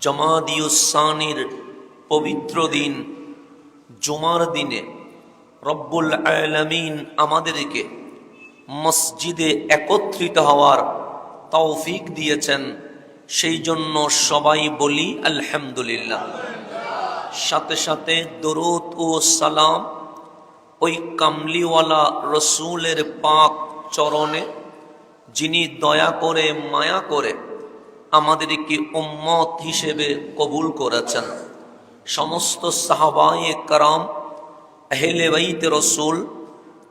জমাদিউসানির পবিত্র দিন জুমার দিনে রব্বুল আলামিন আমাদেরকে মসজিদে একত্রিত হওয়ার তৌফিক দিয়েছেন। সেই জন্য সবাই বলি আলহামদুলিল্লাহ। সাথে সাথে দরুদ ও সালাম ওই কামলিওয়ালা রসুলের পাক চরণে, যিনি দয়া করে মায়া করে আমাদেরকে উম্মত হিসেবে কবুল করেছেন। সমস্ত সাহাবায়ে کرام, আহলে বাইত রসুল,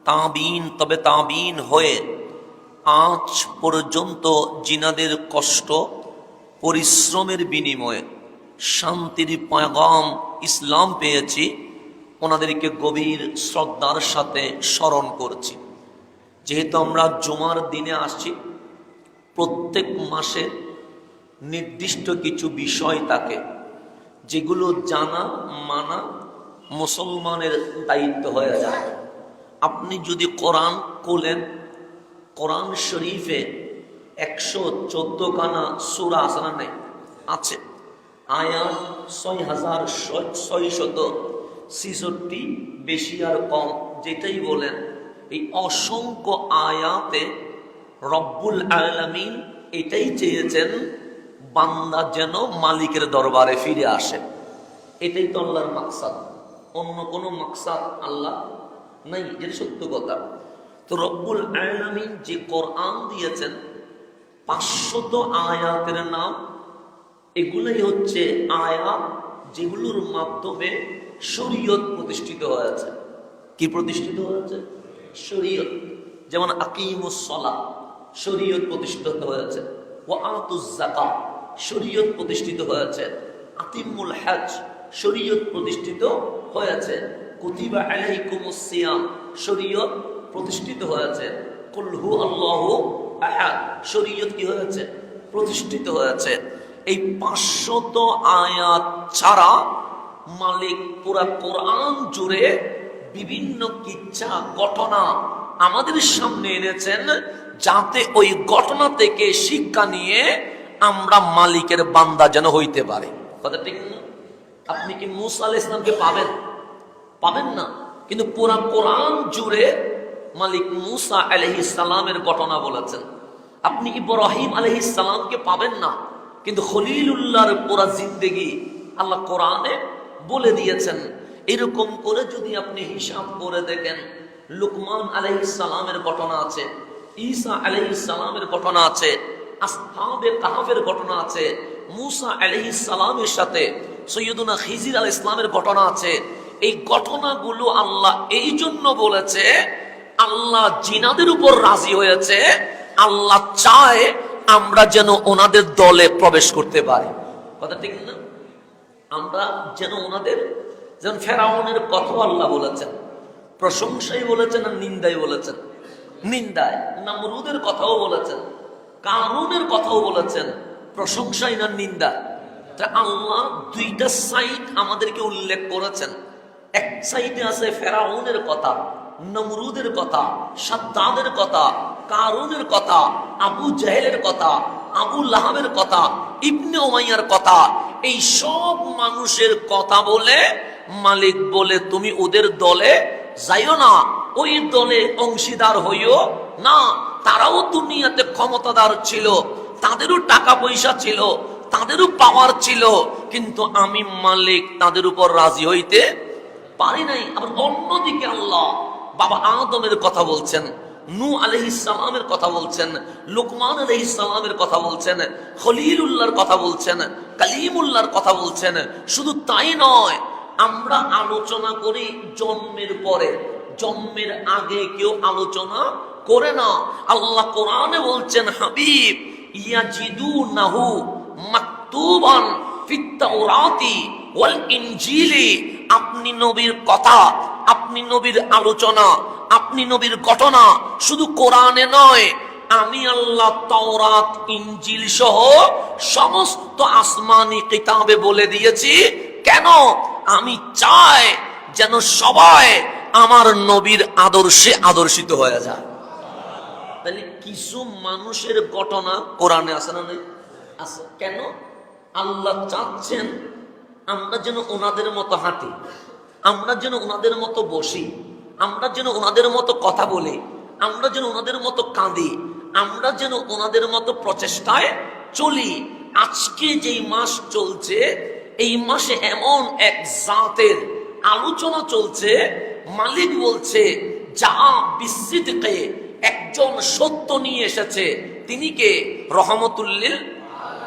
তাবিন, তবে তাবিন হয়ে আজ পর্যন্ত জিনাদের কষ্ট পরিশ্রমের বিনিময়ে শান্তির পয়গাম ইসলাম পেয়েছি, ওনাদেরকে গভীর শ্রদ্ধার সাথে স্মরণ করছি। যেহেতু আমরা জুমার দিনে আসছি, প্রত্যেক মাসে নির্দিষ্ট কিছু বিষয় থাকে যেগুলো জানা মানা মুসলমানের দায়িত্ব হয়ে যায়। আপনি যদি কোরআন খোলেন, কোরআন শরীফে 114 খানা সূরা আছে না? নেই? আছে। আয়াত 6666, বেশি আর কম যেটাই বলেন, এই অসংখ্য আয়াতে রব্বুল আলামিন এটাই চেয়েছেন, বান্দা যেন মালিকের দরবারে ফিরে আসে। এটাই তো আল্লাহর মাকসাদ, অন্য কোনো মাকসাদ আল্লাহ নাই, যেটা সত্য কথা। তো রব্বুল আলামিন যে কোরআন দিয়েছেন 500 আয়াতের নাম, এগুলোই হচ্ছে আয়াত যেগুলোর মাধ্যমে শরীয়ত প্রতিষ্ঠিত হয়েছে। কি প্রতিষ্ঠিত হয়েছে? শরীয়ত। যেমন আকিমুস সালাহ, শরীয়ত প্রতিষ্ঠিত হয়েছে। ওয়া আতুজ যাকাত, শরীয়ত প্রতিষ্ঠিত হয়েছে। আতিমুল হজ, শরীয়ত প্রতিষ্ঠিত হয়েছে। কুতিবা আলাইকুমুস সিয়াম, শরীয়ত প্রতিষ্ঠিত হয়েছে। কুল হু আল্লাহু আহাদ, শরীয়ত কি হয়েছে? প্রতিষ্ঠিত হয়েছে। এই 500 আয়াত ছাড়া মালিক পুরা কোরআন জুড়ে বিভিন্ন কিচ্ছা ঘটনা আমাদের সামনে এনেছেন, যাতে ওই ঘটনা থেকে শিক্ষা নিয়ে আমরা মালিকের বান্দা যেন হইতে পারে। কথা ঠিক না? আপনি কি মুসা আলাইহিস সালামকে পাবেন? পাবেন না। কিন্তু পুরা কোরআন জুড়ে মালিক মুসা আলাইহিস সালামের ঘটনা বলেছেন। আপনি ইব্রাহিম আলাইহিস সালামকে পাবেন না, কিন্তু খলিলুল্লাহর পুরা জিন্দেগি আল্লাহ কোরআনে বলে দিয়েছেন। এরকম করে যদি আপনি হিসাব করে দেখেন, লুকমান আলাইহিস সালামের ঘটনা আছে, ঈসা আলাইহিস সালামের ঘটনা আছে, আসহাবে কাহফের ঘটনা আছে, মুসা আলাইহিস সালামের সাথে সৈয়দুনা খিজির আলাইহিস সালামের ঘটনা আছে। এই ঘটনাগুলো আল্লাহ এই জন্য বলেছে, আল্লাহ জিনাদের উপর রাজি হয়েছে, আল্লাহ চায় আমরা যেন ওনাদের দলে প্রবেশ করতে পারি। কথা ঠিক না? আমরা যেন ওনাদের, যেমন ফেরাউনের কথা আল্লাহ বলেছেন, প্রশংসাই বলেছেন আর নিন্দাই বলেছেন। নিন্দায় নমরুদের কথাও বলেছেন, কারুনের কথাও বলেছেন, প্রশংসাই না নিন্দা। আল্লাহ দুইটা সাইড আমাদেরকে উল্লেখ করেছেন। এক সাইডে আছে ফেরাউনের কথা, নমরুদের কথা, সাদ্দাদের কথা, কারুনের কথা, আবু জাহেলের কথা, আবু লাহাবের কথা, ইবনে উমাইয়ার কথা। এই সব মানুষের কথা বলে মালিক বলে, তুমি ওদের দলে যাইও না, ওই দলে অংশীদার হইও না। তারাও দুনিয়াতে ক্ষমতাদার ছিল, তাদেরও টাকা পয়সা ছিল, তাদেরও পাওয়ার ছিল, কিন্তু আমি মালিক তাদের উপর রাজি হইতে পারি নাই। আবার অন্যদিকে আল্লাহ বাবা আদমের কথা বলছেন, নূহ আলাইহিস সালামের কথা বলছেন, লুকমান আলাইহিস সালামের কথা বলছেন, খলিলুল্লাহর কথা বলছেন, কালিমুল্লাহর কথা বলছেন। শুধু তাই নয়, আমরা আলোচনা করি জন্মের পরে, জন্মের আগে কেউ আলোচনা করে না। আল্লাহ কোরআনে বলছেন, হাবিব ইয়াজিদুনাহু মাকতুবান ফিত তাওরাতি ওয়াল ইনজিলি। আপনি নবীর কথা, আপনি নবীর আলোচনা, আপনি নবীর ঘটনা শুধু কোরআনে নয়, আমি আল্লাহ তাওরাত ইনজিল সহ সমস্ত আসমানি কিতাবে বলে দিয়েছি। কেন? আমি চাই যেন সবাই আমার নবীর আদর্শে আদর্শিত হয়ে যায়। তাহলে কিছু মানুষের ঘটনা কোরআনে আছে না? নেই? আছে। কেন? আল্লাহ চাচ্ছেন আমরা যেন ওনাদের মতো হাঁটি, আমরা যেন ওনাদের মতো বসি, আমরা যেন ওনাদের মতো কথা বলি, আমরা যেন ওনাদের মতো কাঁদি, আমরা যেন ওনাদের মতো প্রচেষ্টায় চলি। আজকে যেই মাস চলছে, এই মাসে এমন এক জাতের আলোচনা চলছে, মালিক বলছে যা বিসিদকে, একজন সত্য নিয়ে এসেছে। তিনি কে? রহমতুল্লিল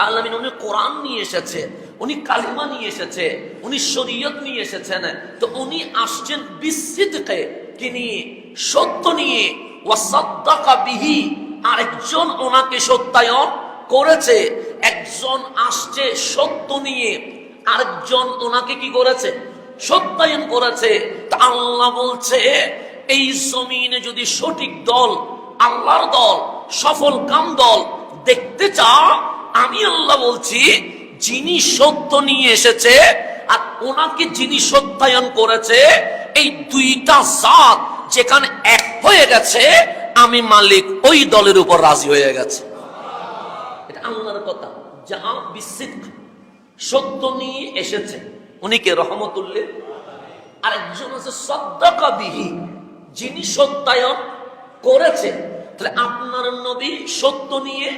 আলামিন। উনি কোরআন নিয়ে এসেছে, উনি কালিমা নিয়ে এসেছে, উনি শরীয়ত নিয়ে এসেছেন। তো উনি আসছেন বিসিদকে, কি নিয়ে? সত্য নিয়ে। ওয়াসাদ্দাকা বিহি, আরেকজন ওনাকে সত্যায়ন করেছে। একজন আসছে সত্য নিয়ে, আরেকজন ওনাকে কি করেছে? সত্যায়ন করেছে। তা আল্লাহ বলছে এই জমিনে যদি সঠিক দল, আল্লাহর দল, সফল কাম দল দেখতে চাও, আমি আল্লাহ বলছি যিনি সত্য নিয়ে এসেছে আর ওনাকে যিনি সত্যায়ন করেছে, এই দুইটা জাত যেখানে এক হয়ে গেছে, আমি মালিক ওই দলের উপর রাজি হয়ে গেছে। এটা আল্লাহর কথা। যা বিসিদ, সত্য নিয়ে এসেছে, উনি কে? রহমতুল্লিল। আরেকজন আছে সাদ্দাকা বিহি, যিনি সত্যায়ন করেছে। তাহলে আপনার নবী সত্য নিয়ে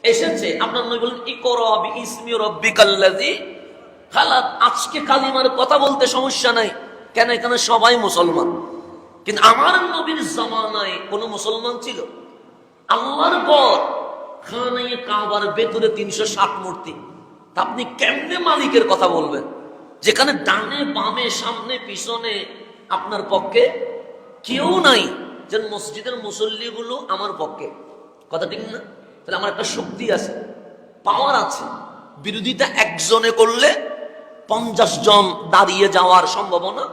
এসেছে। আপনার নবী বলেন ইকরা বিইসমি রাব্বিকাল্লাযী খালাক। আজকে কালিমার কথা বলতে সমস্যা নাই, কেন? এখানে সবাই মুসলমান। কিন্তু আমার নবীর জামানায় কোন মুসলমান ছিল? আল্লাহর পর খানায়ে কাবার ভেতরে 360 মূর্তি। তা আপনি কেমনে মালিকের কথা বলবেন যেখানে ডানে বামে সামনে পিছনে আপনার পক্ষে কেউ নাই? যেন মসজিদের মুসল্লিগুলো আমার পক্ষে, কথা ঠিক না? তাহলে আমার একটা শক্তি আছে, পাওয়ার আছে। বিরোধিতা একজনে করলে 50 জন দাঁড়িয়ে যাওয়ার সম্ভাবনা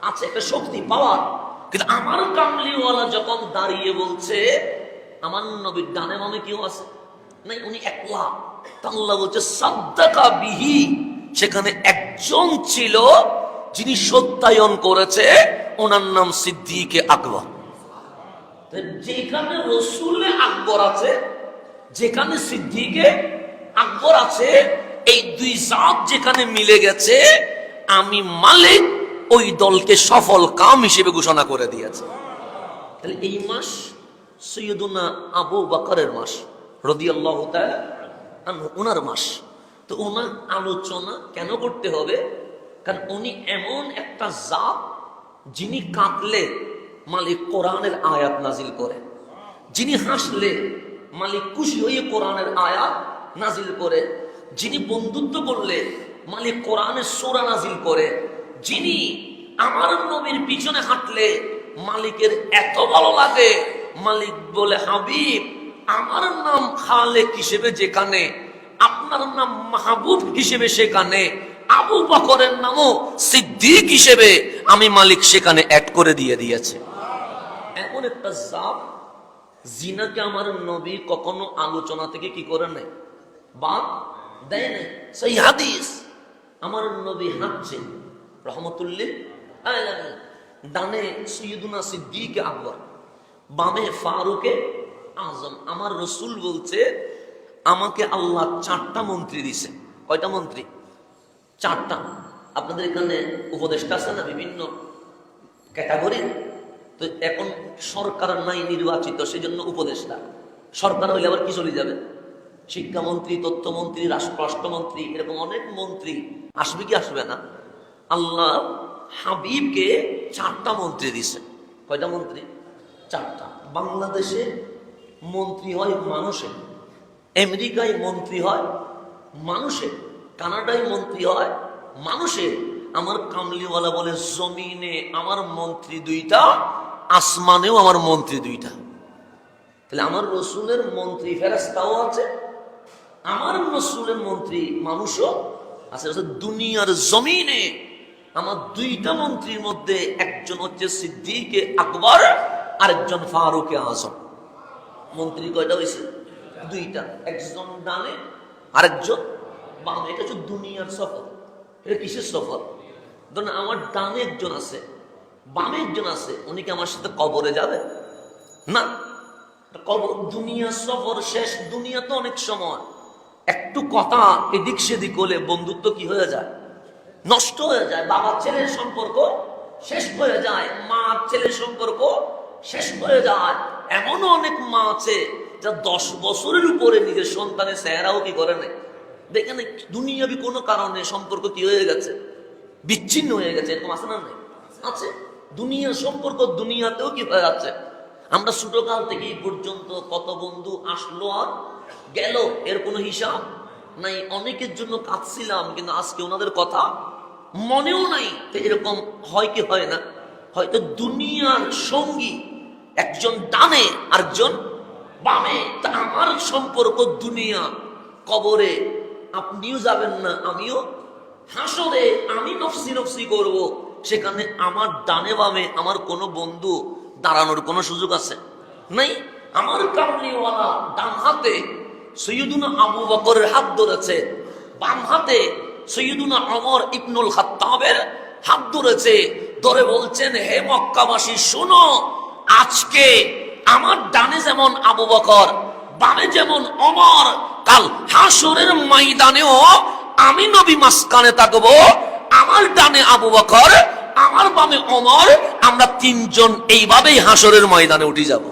আছে, একটা শক্তি, পাওয়ার। কিন্তু আমার কামলিওয়ালা যখন দাঁড়িয়ে বলছে, আমার নবীর ডানে বামে কেউ আছে নাই, উনি একলা। আল্লাহ বলছে সাদ্দাকা বিহি, সেখানে একজন ছিল যিনি সত্যায়ন করেছে, ওনার নাম সিদ্দিকে আকবর। যেখানে রসুলে আকবর আছে, যেখানে সিদ্দিকে আকবর আছে, এই দুই জাত যেখানে মিলে গেছে, আমি মালিক ওই দলকে সফল কাম হিসেবে ঘোষণা করে দিয়েছে। তাহলে এই মাস সৈয়দুনা আবু বকরের মাস, রাদিয়াল্লাহু তাআলা আনহু, ওনার মাস। তো ওনার আলোচনা কেন করতে হবে? কারণ উনি এমন একটা জাত, যিনি কাঁদলে মালিক কোরআনের আয়াত নাজিল করে, যিনি হাসলে মালিক খুশি হয়ে কোরআনের আয়াত নাজিল করে, যিনি বন্ধুত্ব করলে মালিক কোরআনের সূরা নাজিল করে, যিনি আমার নবীর পিছনে হাঁটলে মালিকের এত ভালো লাগে, মালিক বলে হাবিব আমার নাম খালেক হিসেবে যেখানে, আপনার নাম মাহবুব হিসেবে সেখানে, আবু বকরের নামও সিদ্দিক হিসেবে আমি মালিক সেখানে অ্যাড করে দিয়েছে। এমন একটা জাত, জিনাকে আমার নবী কখনো আলোচনা থেকে কি করে নাই, বাদ দেয় নাই। সেই হাদিস, আমার নবী হাঁটছে রহমতুল্লিল আলামিন, ডানে সৈয়দুনা সিদ্দিকে আকবর, বামে ফারুকে আজম। আমার রসুল বলছে আমাকে আল্লাহ 4টা মন্ত্রী দিছে। কয়টা মন্ত্রী? 4টা। আপনাদের এখানে উপদেষ্টা আছে না, বিভিন্ন ক্যাটাগরি। তো এখন সরকার নাই নির্বাচিত, সেই জন্য উপদেষ্টা। সরকার হইলে আবার কি চলে যাবে? শিক্ষামন্ত্রী, তথ্যমন্ত্রী, রাষ্ট্রমন্ত্রী, এরকম অনেক মন্ত্রী আসবে কি আসবে না? আল্লাহ হাবিবকে 4টা মন্ত্রী দিছে। কয়টা মন্ত্রী? 4টা। বাংলাদেশে মন্ত্রী হয় মানুষের, আমেরিকায় মন্ত্রী হয় মানুষের, কানাডায় মন্ত্রী হয় মানুষের। আমার কামলিওয়ালা বলে জমিনে আমার মন্ত্রী 2টা, আসমানেও আমার মন্ত্রী 2টা। তাহলে আমার রসুলের মন্ত্রী ফেরেশতাও আছে, আমার রসুলের মন্ত্রী মানুষও আছে। দুনিয়ার জমিনে আমার 2টা মন্ত্রীর মধ্যে একজন হচ্ছে সিদ্দিকে আকবর, আরেকজন ফারুকে আজম। মন্ত্রী কয়টা হয়েছে? 2টা, একজন ডানে আরেকজন বামে। এটা হচ্ছে দুনিয়ার সফর। এটা কিসের সফর? ধরুন আমার ডানে একজন আছে, বামে একজন আছে, উনি কি আমার সাথে কবরে যাবে? না। কবর দুনিয়ার সফর শেষ। দুনিয়া তো অনেক সময়, একটু কথা এদিক সেদিক হলে বন্ধুত্ব কি হয়ে যায়, নষ্ট হয়ে যায়। বাবা ছেলের সম্পর্ক শেষ হয়ে যায়, মা ছেলের সম্পর্ক শেষ হয়ে যায়। এমনও অনেক মা আছে যা 10 বছরের উপরে নিজের সন্তানের চেহারাও কি করে না, দেখেন দুনিয়াবি কোনো কারণে সম্পর্ক কি হয়ে গেছে, বিচ্ছিন্ন হয়ে গেছে। এরকম আছে না? নেই? আছে। দুনিয়ার সম্পর্ক দুনিয়াতেও কি হয়ে যাচ্ছে। আমরা ছোটকাল থেকে এই পর্যন্ত কত বন্ধু আসলো আর গেল, এর কোনো হিসাব নাই। অনেকের জন্য কাঁদছিলাম, কিন্তু আজকে ওনাদের কথা মনেও নাই। তো এরকম হয় কি হয় না? হয়তো দুনিয়ার সঙ্গী একজন ডানে আরেকজন বামে। তা আমার সম্পর্ক দুনিয়া, কবরে আপনিও যাবেন না, আমিও হাসরে আমি নফসি নফসি করব। সেখানে আমার ডানে বামে আমার কোনো বন্ধু দাঁড়ানোর কোনো সুযোগ আছে নাই। আমার কামলিওয়ালা ডান হাতে সৈয়দুনা আবু বকরের হাত ধরেছে, বাম হাতে সৈয়দুনা ওমর ইবনুল খাত্তাবের হাত ধরেছে, ধরে বলছেন, হে মক্কাবাসী শোনো, আজকে আমার ডানে যেমন আবু বকর, বামে যেমন ওমর, কাল হাসরের ময়দানেও আমি নবী মাঝখানে থাকবো। আমার ডানে আবু বকর, আমার বামে ওমর, আমরা 3 জন এইভাবেই হাসরের ময়দানে উঠে যাব।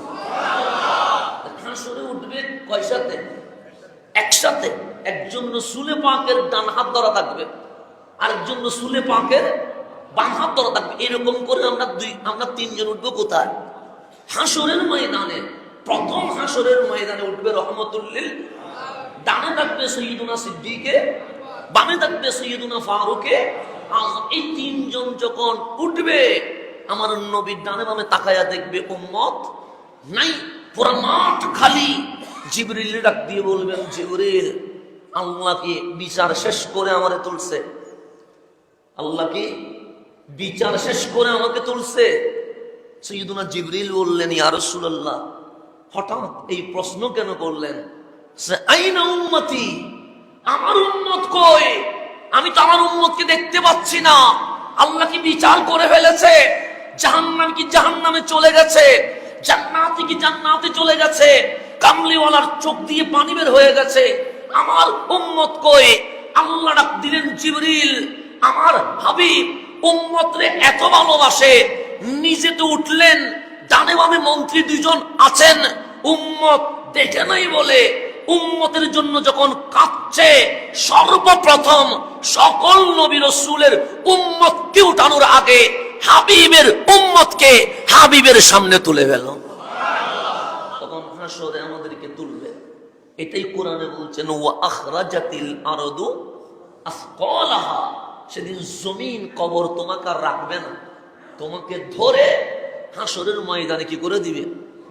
হাসরে উঠবে কয় সাথে? একসাথে। একজন রাসূলে পাকের ডান হাত ধরা থাকবে, আরেকজন রাসূলে পাকের বাম হাত ধরা থাকবে। এরকম করে আমরা 3 জন উঠবো কোথায়? হাসরের ময়দানে। প্রথম হাসরের ময়দানে উঠবে রহমতুল্লিল, ডানে থাকবে সৈয়দুনা সিদ্দিকে, বামে থাকবে সৈয়দুনা ফারুকে। এই 3 জন যখন উঠবে, আমার নবীর ডানে বামে তাকায়া দেখবে উম্মত নাই, পুরো মাঠ খালি। জিবরিল ডাক দিয়ে বলবেন, জিবরিল, আল্লাহ কি বিচার শেষ করে আমারে তুলছে? আল্লাহ কি বিচার শেষ করে আমাকে তুলছে? সৈয়দুনা জিবরিল বললেন, ইয়া রাসূলুল্লাহ, হঠাৎ এই প্রশ্ন কেন করলেন? আইনা উম্মতি, আমার উম্মত কই? আমি তো আমার উম্মতকে দেখতে পাচ্ছি না। আল্লাহ কি বিচার করে ফেলেছে? জাহান্নাম কি জাহান্নামে চলে গেছে? জান্নাতে কি জান্নাতে চলে গেছে? কামলিওয়ালার চোখ দিয়ে পানি বের হয়ে গেছে। আমার উম্মত কই? আল্লাহ ডাক দিলেন, জিবরিল, আমার হাবিব উম্মতরে এত ভালোবাসে, নিজে তো উঠলেন, ডানে বামে মন্ত্রী 2 জন আছেন, উম্মত দেখে নাই বলে উম্মতের জন্য যখন কাঁদছে, সর্বপ্রথম সকল নবী রাসূলের উম্মতকে উঠানোর আগে হাবিবের উম্মতকে হাবিবের সামনে তুলে ফেল। তখন হাসরে আমাদেরকে তুলবে। এটাই কোরআনে বলছেন, ওয়া আখরাজাতিল আরদু আসকালাহা। সেদিন জমিন, কবর তোমাকে আর রাখবে না, তোমাকে ধরে হাসরের ময়দানে কি করে দিবে?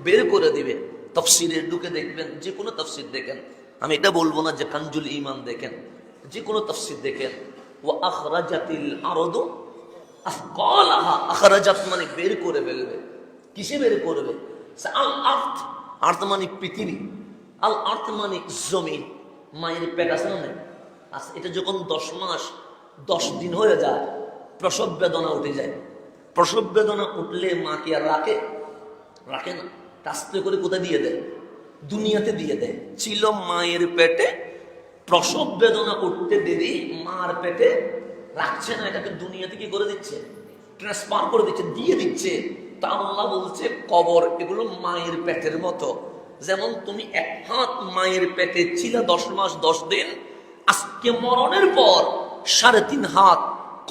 বের করে দিবে। তাফসীরে ঢুকে দেখবেন, যে কোনো তাফসীর দেখেন, আমি এটা বলবো না যে কানজুল ঈমান দেখেন, যে কোনো তাফসীর দেখেন, ওয়া আখরাজাতিল আরদু আসকালাহা। আখরাজাত মানে বের করে ফেলবে। কিসে বের করবে? আল আরদ, আরদ মানে পৃথিবী, আল আরদ মানে জমিন। মায়ের পেট আছে না? আচ্ছা, এটা যখন 10 মাস 10 দিন হয়ে যায়, প্রসব বেদনা উঠে যায়। প্রসব বেদনা উঠলে মা কি আর রাখে? রাখে না। আস্তে করে কোথায় দিয়ে দেয়? দুনিয়াতে দিয়ে দেয়। ছিল মায়ের পেটে, প্রসব বেদনা উঠতে দেরি, মার পেটে রাখছে না, এটাকে দুনিয়াতে কি করে দিচ্ছে? ট্রান্সফার করে দিচ্ছে, দিয়ে দিচ্ছে। তা আল্লাহ বলছে, কবর এগুলো মায়ের পেটের মতো। যেমন তুমি 1 হাত মায়ের পেটে ছিল 10 মাস 10 দিন, আজকে মরণের পর 3.5 হাত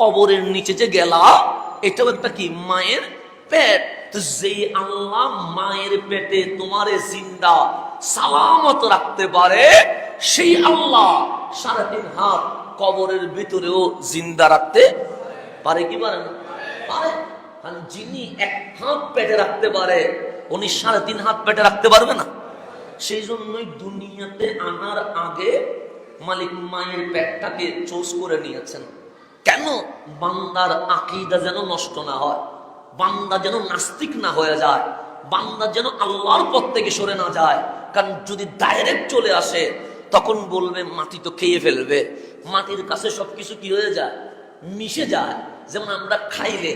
কবরের নিচে যে গেলা, এটাও একটা কি? মায়ের পেট। তো যে আল্লাহ মায়ের পেটে তোমারে জিন্দা সালামত রাখতে পারে, সেই আল্লাহ 3.5 হাত কবরের ভিতরেও জিন্দা রাখতে পারে কি পারে না? পারে। যিনি 1 হাত পেটে রাখতে পারে, উনি 3.5 হাত পেটে রাখতে পারবে না? সেই জন্যই দুনিয়াতে আনার আগে মালিক মায়ের পেটটাকে চুজ করে নিয়েছেন। কেন? বান্দার আকীদা যেন নষ্ট না হয়, বান্দা যেন নাস্তিক না হয়ে যায়, বান্দা যেন আল্লাহর পথ থেকে সরে না যায়। কারণ যদি ডাইরেক্ট চলে আসে, তখন বলবে মাটি তো খেয়ে ফেলবে। মাটির কাছে সবকিছু কি হয়ে যায়? মিশে যায়। যেমন আমরা খাইলে,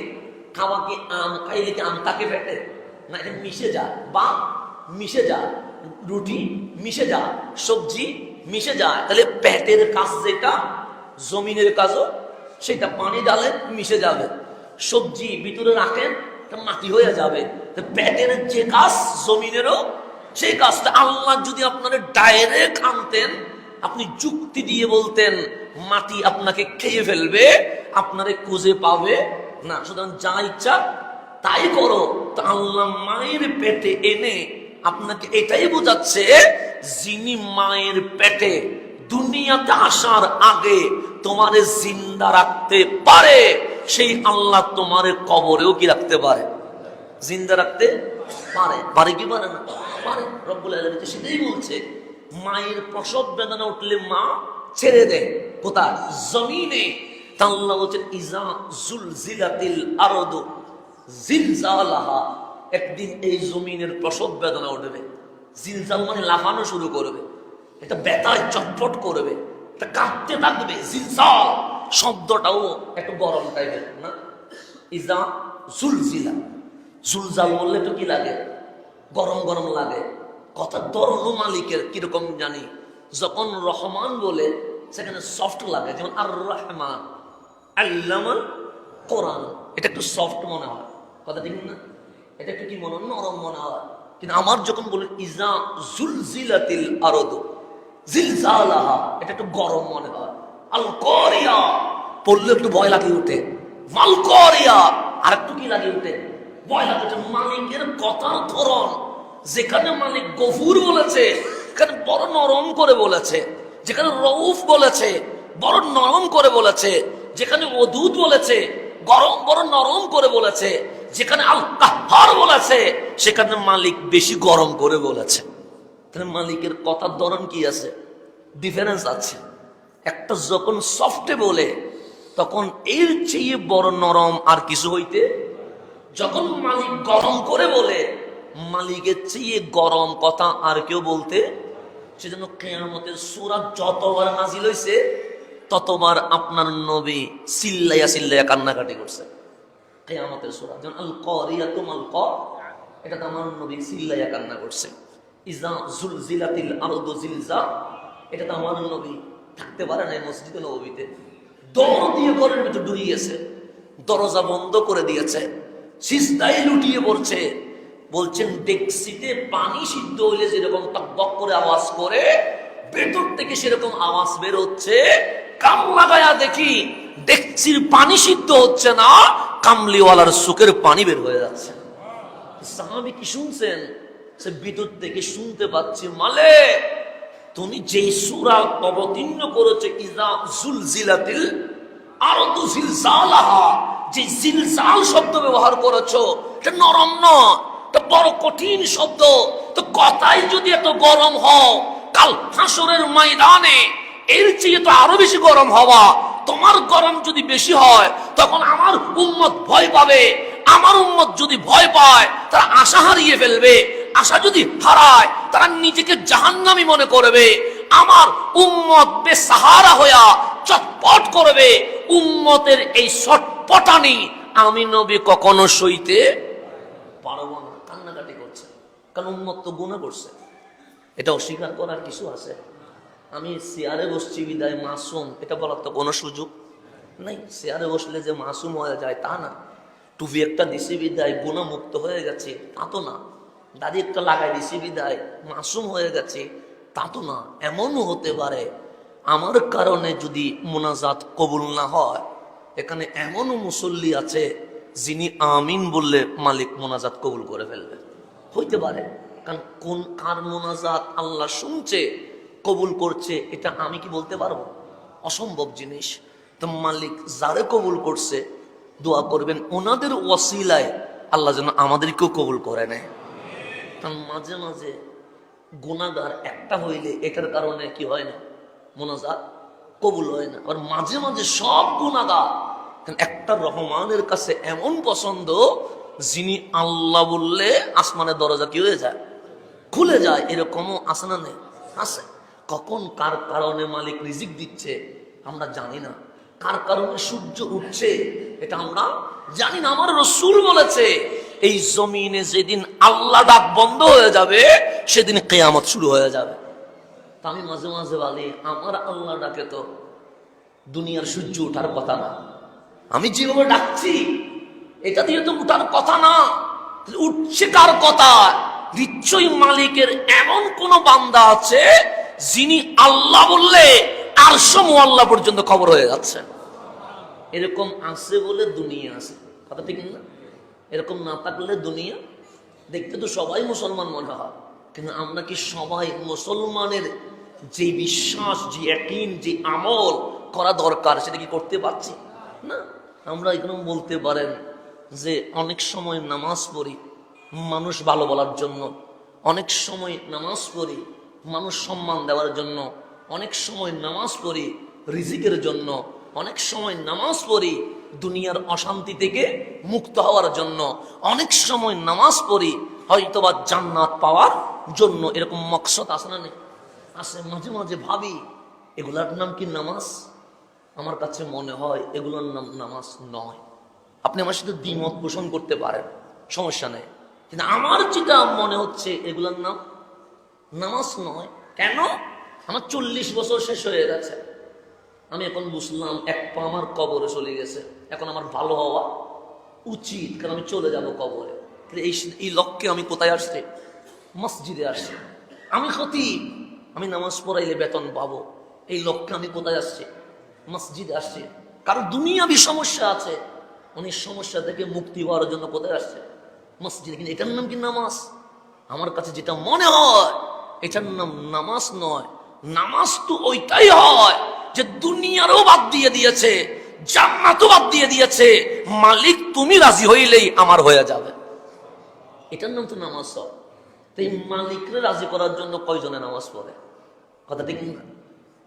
খাওয়া কি আম খাইলে কি আম তাকে ফেটে না? এটা মিশে যায়, বা মিশে যায়। রুটি মিশে যায়, সবজি মিশে যায়। তাহলে পেটের কাজ যেটা, জমিনের কাজও সেটা, পানি ডালেন মিশে যাবে। সবজি ভিতরে রাখেন মাটি হয়ে যাবে। পেটের যে কাজ জমিনেরও সেই কাজটা। আল্লাহ যদি আপনারা ডাইরেক্ট আনতেন, আপনি যুক্তি দিয়ে বলতেন মাটি আপনাকে খেয়ে ফেলবে, আপনারে খুঁজে পাবে না, সুতরাং যা ইচ্ছা তাই করো। তো আল্লাহ মায়ের পেটে এনে আপনাকে এটাই বোঝাচ্ছে, যিনি মায়ের পেটে দুনিয়াতে আসার আগে তোমারে জিন্দা রাখতে পারে, সেই আল্লাহ তোমারে কবরেও কি রাখতে পারে, জিন্দা রাখতে পারে। পারে কি পারে না? পারে। রব্বুল আলামিন সেটাই বলছে, মায়ের প্রসব বেদনা উঠলে মা ছেড়ে দেয় কোথায়? জমিনে। তা আল্লাহ বলছেন ইজা জুলজিলাতিল আরদু জিলজালাহা, একদিন এই জমিনের প্রসব বেদনা উঠবে। জিলজাল মানে লাফানো শুরু করবে, এটা ব্যথায় চটপট করবে, এটা কাঁপতে থাকবে। জিলজাল শব্দটাও একটু গরম টাইপের না? ইজা জুলজিলা, জুলজাল বললে তো কি লাগে? গরম গরম লাগে। কথা ধর্ম মালিকের কিরকম জানি, যখন রহমান বলে সেখানে সফট লাগে, যেমন আর রহমান আল্লামাল কোরআন, এটা একটু সফট মনে হয়, কথা ঠিক না? এটা একটু কি মনে হয়? নরম মনে হয়। কিন্তু আমার যখন বলেন ইজা জুলজিলাতিল আরদু জিলজালাহা, এটা একটু গরম মনে হয়। আল করিয়া পড়লে একটু ভয় লাগে উঠে, মাল করিয়া আর একটু কি লাগে উঠে, ভয় লাগে উঠে। মালিকের কথার ধরন, যেখানে মালিক গফুর বলেছে সেখানে বড় নরম করে বলেছে, যেখানে রউফ বলেছে বড় নরম করে বলেছে, যেখানে ওদুদ বলেছে গরম বড় নরম করে বলেছে, যেখানে আল কাহ্হার বলেছে সেখানে মালিক বেশি গরম করে বলেছে। তাহলে মালিকের কথার ধরন কি আছে? ডিফারেন্স আছে। একটা যখন সফটে বলে তখন এর চেয়ে বড় নরম আর কিছু হইতে, যখন মালিক গরম করে বলে মালিকের চেয়ে গরম কথা আর কেউ বলতে। সেজন্য কিয়ামতের সূরা যতবার নাজিল হইছে ততবার আপনার নবী চিল্লাইয়া চিল্লাইয়া কান্নাকাটি করছে। কিয়ামতের সূরা যেমন আল কারিয়াতু মাল কারিয়া, এটা তো আমার নবী চিল্লাইয়া কান্না করছে। ইজা জুলজিলাতিল আরদু জিলজা, এটা তো আমার নবী থাকতে পারে না মসজিদে নববীতে, দৌড় দিয়ে ঘরের ভিতর ঢুকে গেছে, দরজা বন্ধ করে দিয়েছে, সিজদায় লুটিয়ে পড়ছে। বলছেন ডেকসিতে পানি সিদ্ধ হইলে যেরকম টকবক করে আওয়াজ করে, ভেতর থেকে সেরকম আওয়াজ বের হচ্ছে। কাম লাগায়া দেখি ডেকসির পানি সিদ্ধ হচ্ছে না, কামলিওয়ালার চোখের পানি বের হয়ে যাচ্ছে। সাহাবী কি শুনছেন? সে ভিতর থেকে শুনতে পাচ্ছি, মালে তুমি যেই সূরা অবতীর্ণ করেছে ইজা জুলজিলাতিল আরদু জিলজালাহা, যে জিলজাল শব্দ ব্যবহার করেছো, এটা নরম না, এটা বড় কঠিন শব্দ। তো কথাই যদি এত গরম হও, কাল হাসরের ময়দানে এর চেয়ে তো আরো বেশি গরম হওয়া। তোমার গরম যদি বেশি হয় তখন আমার উম্মত ভয় পাবে। আমার উম্মত যদি ভয় পায় তারা আশা হারিয়ে ফেলবে। আশা যদি হারায় তারা নিজেকে জাহান্নামী মনে করবে। আমার উম্মত বেসাহারা হইয়া চটপট করবে। উম্মতের এই ছটপটানি আমি নবী কখনো সইতে পারবো না। কান্নাকাটি করছে, কারণ উম্মত তো গুনাহ করছে। এটা অস্বীকার করার কিছু আছে? আমি চেয়ারে বসছি বিদায় মাসুম, এটা বলার তো কোনো সুযোগ নাই। চেয়ারে বসলে যে মাসুম হয়ে যায় তা না। টুপি একটা দিছি বিদায় গুনাহ মুক্ত হয়ে গেছে তা তো না। দাড়ি একটা লাগাই দিছি বিদায় মাসুম হয়ে গেছে তা তো না। এমনও হতে পারে আমার কারণে যদি মোনাজাত কবুল না হয়, এখানে এমনও মুসল্লি আছে যিনি আমিন বললে মালিক মোনাজাত কবুল করে ফেলবে। হইতে পারে, কারণ কোন কার মোনাজাত আল্লাহ শুনছে কবুল করছে এটা আমি কি বলতে পারবো? অসম্ভব জিনিস। তো মালিক যারে কবুল করছে দোয়া করবেন ওনাদের ওয়াসিলায় আল্লাহ যেন আমাদেরকেও কবুল করে নেয়। কারণ মাঝে মাঝে গুনাহগার একটা হইলে এটার কারণে কি হয় না, মোনাজাত কবুল হয় না। আর মাঝে মাঝে সব গুনাহগার একটা রহমানের কাছে এমন পছন্দ, যিনি আল্লাহ বললে আসমানের দরজা কি হয়ে যায়, খুলে যায়। এরকমও আছে না? নেই? আছে। কখন কার কারণে মালিক রিজিক দিচ্ছে আমরা জানি না, কার কারণে সূর্য উঠছে এটা আমরা জানি না। আমার রাসূল বলেছে এই জমিনে যেদিন আল্লাহ ডাক বন্ধ হয়ে যাবে সেদিন কিয়ামত শুরু হয়ে যাবে। আমি মাঝে মাঝে বলি আমার আল্লাহ ডাকে তো দুনিয়ার সূর্য ওঠার কথা না, আমি যেভাবে ডাকছি এটা দিয়ে তো উঠার কথা না, উঠছে কার কথা? নিশ্চয়ই মালিকের এমন কোন বান্দা আছে যিনি আল্লাহ বললে আরশ মুআল্লা পর্যন্ত খবর হয়ে যাচ্ছে। এরকম আছে বলে দুনিয়া আছে, কথা ঠিক না? এরকম না থাকলে দুনিয়া দেখতে তো সবাই মুসলমান মনে হয়, কিন্তু আমরা কি সবাই মুসলমানের যে বিশ্বাস, যে ইয়াকিন, যে আমল করা দরকার সেটা কি করতে পারছি না? আমরা এখানে বলতে পারেন যে অনেক সময় নামাজ পড়ি মানুষ ভালো বলার জন্য, অনেক সময় নামাজ পড়ি মানুষ সম্মান দেওয়ার জন্য, অনেক সময় নামাজ পড়ি রিজিকের জন্য, অনেক সময় নামাজ পড়ি দুনিয়ার অশান্তি থেকে মুক্ত হওয়ার জন্য, অনেক সময় নামাজ পড়ি হয়তোবা জান্নাত পাওয়ার জন্য। এরকম মকসদ আছে না? নেই? আছে। মাঝে মাঝে ভাবি এগুলার নাম কি নামাজ? আমার কাছে মনে হয় এগুলোর নাম নামাজ নয়। আপনি আমার সাথে দ্বিমত পোষণ করতে পারেন, সমস্যা নেই, কিন্তু আমার যেটা মনে হচ্ছে এগুলোর নাম নামাজ নয়। কেন? আমার 40 বছর শেষ হয়ে গেছে, আমি এখন বুঝলাম এক পা আমার কবরে চলে গেছে, এখন আমার ভালো হওয়া উচিত, কারণ আমি চলে যাব কবরে। এই লক্ষ্যে আমি কোথায় আসছি? মসজিদে আসছি। আমি খতিব, আমি নামাজ পড়াইলে বেতন পাবো, এই লক্ষ্যে আমি কোথায় আসছি? মসজিদে আসছি। কারণ দুনিয়াবি সমস্যা আছে, উনি সমস্যা থেকে মুক্তি হওয়ার জন্য কোথায় আসছে? মসজিদে। কিন্তু এটার নাম কি নামাজ? আমার কাছে যেটা মনে হয় এটার নাম নামাজ নয়। নামাজ তো ওইটাই হয় যে দুনিয়ারও বাদ দিয়ে দিয়েছে, জান্নাতও বাদ দিয়ে দিয়েছে, মালিক তুমি রাজি হইলেই আমার হয়ে যাবে, এটার নাম তো নামাজ হয়। তো এই মালিকরে রাজি করার জন্য কয়জনে নামাজ পড়ে? কথা ঠিক না?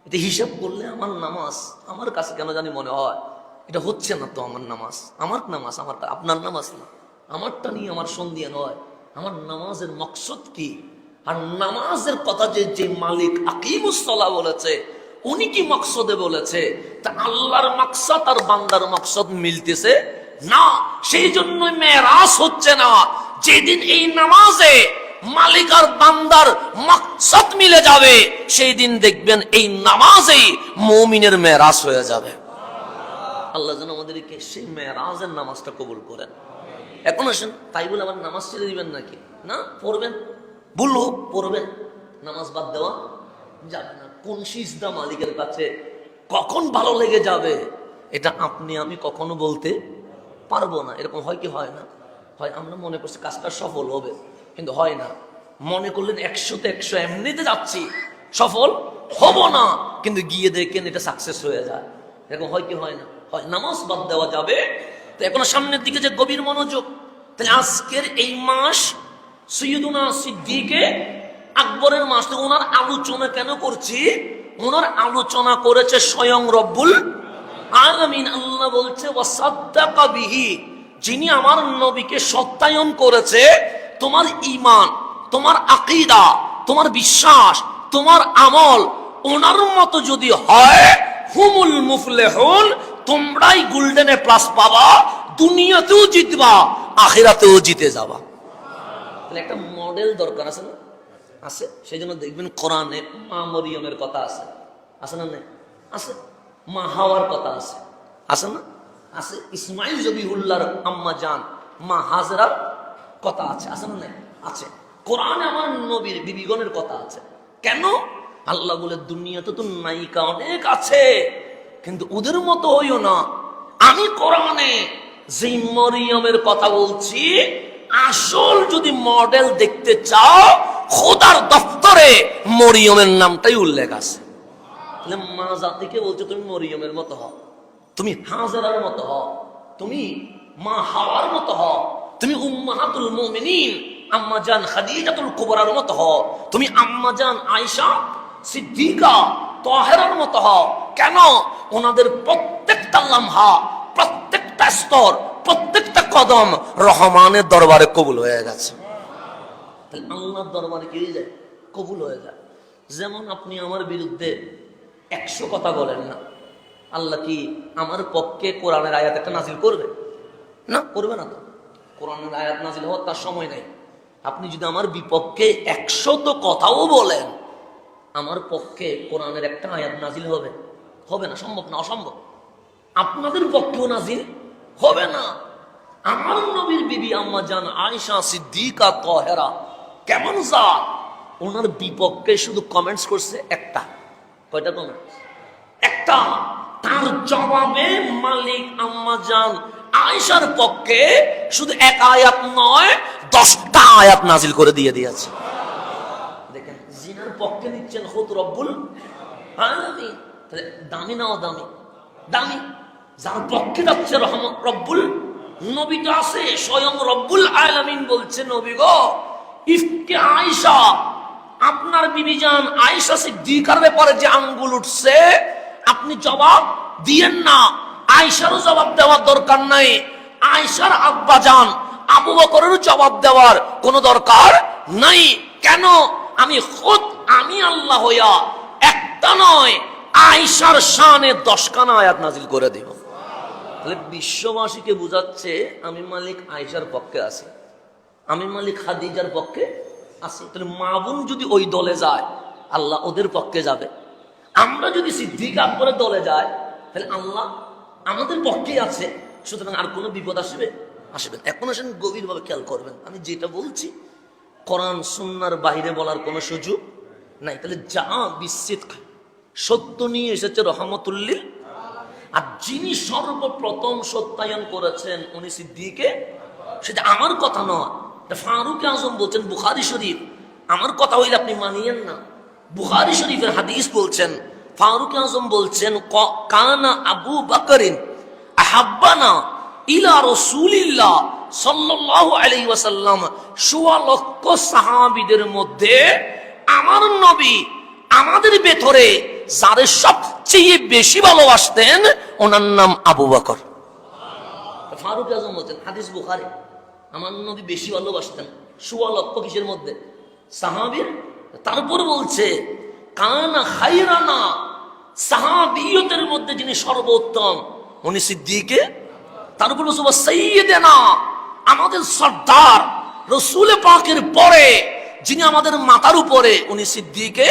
এটা হিসাব করলে আমার নামাজ আমার কাছে কেন জানি মনে হয় এটা হচ্ছে না। তো আমার নামাজ, আমারটা আপনার নামাজ না, আমারটা নিয়ে আমার সন্দেহ নয়। আমার নামাজের মকসদ কি? আর নামাজের কথা যে মালিক আকিমুস সালাহ বলেছে, উনি কি মকসদে বলেছে? তা আল্লাহর মাকসাদ আর বান্দার মকসদ মিলতেছে না, সেই জন্য মেরাজ হচ্ছে না। যেদিন এই নামাজে মালিক আর বান্দার মাকসাদ মিলে যাবে, সেই দিন দেখবেন এই নামাজেই মুমিনের মেরাজ হয়ে যাবে। আল্লাহ যেন আমাদেরকে সেই মেরাজের নামাজটা কবুল করেন। এখন আসেন, তাই বলে আমার নামাজ ছেড়ে দিবেন নাকি? না, পড়বেন, বললো পড়বেন, নামাজ বাদ দেওয়া যাবে না। কোন সিজদা মালিকের কাছে কখন ভালো লেগে যাবে এটা আপনি আমি কখনো বলতে পারবো না। এরকম হয় কি হয় না? হয়। আমরা মনে করছি কাজটা সফল হবে, কিন্তু হয় না। মনে করলেন 100-তে 100 এমনিতে যাচ্ছি, সফল হব না, কিন্তু গিয়ে দেখেন এটা সাকসেস হয়ে যায়। এরকম হয় কি হয় না? হয়। নামাজ বাদ দেওয়া যাবে। তো এখন সামনের দিকে যে গভীর মনোযোগ, তাহলে আজকের এই মাস সৈয়দুনা সিদ্দিকে আকবরের মাস। ওনার আলোচনা কেন করছি? ওনার আলোচনা করেছে স্বয়ং রব্বুল আলামিন। আল্লাহ বলছে ওয়াসাদ্দাকা বিহি, যিনি আমার নবীকে সত্যায়ন করেছে। তোমার ঈমান, তোমার আকীদা, তোমার বিশ্বাস, তোমার আমল ওনার মতো যদি হয়, হুমুল মুফলিহুন, তোমরাই গোল্ডেনে প্লাস পাবা, দুনিয়াতেও জিতবা, আখিরাতেও জিতে যাবা। তাহলে একটা মডেল দরকার আছে না? আছে। সেই জন্য দেখবেন কোরআনে মা মরিয়মের কথা আছে, আছে না? নেই? আছে। মা হাওয়ার কথা আছে, আছে না? আছে। ইসমাইল জবিহুল্লাহর আম্মা জান মা হাজরার কথা আছে, আছে না? নেই? আছে। কোরআনে আমার নবীর বিবিগণের কথা আছে। কেন? আল্লাহ বলে দুনিয়াতে তো নায়িকা অনেক আছে, কিন্তু ওদের মতো হইও না। আমি কোরআনে যেই মরিয়মের কথা বলছি, আসল যদি মডেল দেখতে চাও, খোদার দফতরে মরিয়মের নামটাই উল্লেখ আছে। তাহলে মা জাতিকে বলছে তুমি মরিয়মের মতো হও, তুমি হাজরার মতো হও, তুমি মা হাওয়ার মতো হও, তুমি উম্মাহাতুল মুমিনিন আম্মা জান খাদিজাতুল কুবরার মতো হও, তুমি আম্মা জান আয়েশা সিদ্দিকা তাহেরার মতো হও। কেন? ওনাদের প্রত্যেকটা লামহা, প্রত্যেকটা স্তর, প্রত্যেকটা কদম রহমানের দরবারে কবুল হয়ে গেছে। তাহলে আল্লাহর দরবারে কি হয়ে যায়? কবুল হয়ে যায়। যেমন আপনি আমার বিরুদ্ধে 100 কথা বলেন না, আল্লাহ কি আমার পক্ষে কোরআনের আয়াত একটা নাজিল করবে? না, করবে না। তো কোরআনের আয়াত নাজিল হওয়ার তার সময় নাই। আপনি যদি আমার বিপক্ষে 100 তো কথাও বলেন, আমার পক্ষে কোরআনের একটা আয়াত নাজিল হবে? হবে না, সম্ভব না, অসম্ভব। আপনাদের পক্ষেও নাজিল হবে না। আমার নবীর বিবি আম্মা জান আয়েশা সিদ্দিকা তাহেরা কেমন জাত, ওনার বিপক্ষে শুধু কমেন্টস করছে একটা। কয়টা কমেন্টস? একটা। তার জবাবে মালিক আম্মা জান আয়েশার পক্ষে শুধু এক আয়াত নয়, 10টা আয়াত নাজিল করে দিয়ে দিয়েছে। দেখেন, জিনার পক্ষে নিচ্ছেন খুদ রব্বুল আলামিন। তাহলে দামি না দামি? দামি। যার পক্ষে যাচ্ছে রব্বুল, নবী তো আছে, স্বয়ং রব্বুল আলামিন বলছে, নবী গো, ইফকে আয়েশা, আপনার বিবি জান আয়েশা সিদ্দিকার ব্যাপারে যে আঙ্গুল উঠছে, আপনি জবাব দিয়েন না। আয়েশারও জবাব দেওয়ার দরকার নাই, আয়েশার আব্বা জান আবু বকরেরও জবাব দেওয়ার কোনো দরকার নাই। কেন? আমি আল্লাহ হইয়া একটা নয়, আয়েশার শানে 10খানা আয়াত নাজিল করে দিব। তাহলে বিশ্ববাসীকে বুঝাচ্ছে আমি মালিক আয়েশার পক্ষে আছি, আমি মালিক খাদিজার পক্ষে আছি। তাহলে মা বোন যদি ওই দলে যায়, আল্লাহ ওদের পক্ষে যাবে। আমরা যদি সিদ্দিক আকবরের দলে যাই, তাহলে আল্লাহ আমাদের পক্ষেই আছে। সুতরাং আর কোনো বিপদ আসবে? এখন আসেন, গভীরভাবে খেয়াল করবেন। আমি যেটা বলছি কোরআন সুন্নাহর বাইরে বলার কোনো সুযোগ নাই। তাহলে যা বিচ্ছেদ সত্য নিয়ে এসেছে রহমতুল্লিল, আর যিনি সর্বপ্রথম সত্যায়ন করেছেন উনি সিদ্দিকে, সেটা আমার কথা নয়, ফারুক আজম বলছেন বুখারী শরীফ। আমার কথা হইলে আপনি মানিয়েন না। বুখারী শরীফের হাদিস বলছেন, ফারুক আজম বলছেন, কানা আবু বকরিন আহাব্বানা ইলা রাসূলিল্লাহ সাল্লাল্লাহু আলাইহি ওয়াসাল্লাম, ১৬ লক্ষ সাহাবীদের মধ্যে আমার নবী আমাদের ভেতরে যারে সবচেয়ে বেশি ভালোবাসতেন ওনার নাম আবু বকর। ফারুক আজম বলছেন, হাদিস বুখারী, আমার নবী বেশি ভালোবাসতেন ১৬ লক্ষ কিসের মধ্যে? সাহাবীর। তারপর বলছে কানা খায়রানা, সাহাবিয়তের মধ্যে যিনি সর্বোত্তম উনি সিদ্দিকে। তারপর সাইয়্যিদানা, আমাদের সর্দার রাসূল পাকের পরে যিনি আমাদের মাথার উপরে উনি সিদ্দিকে।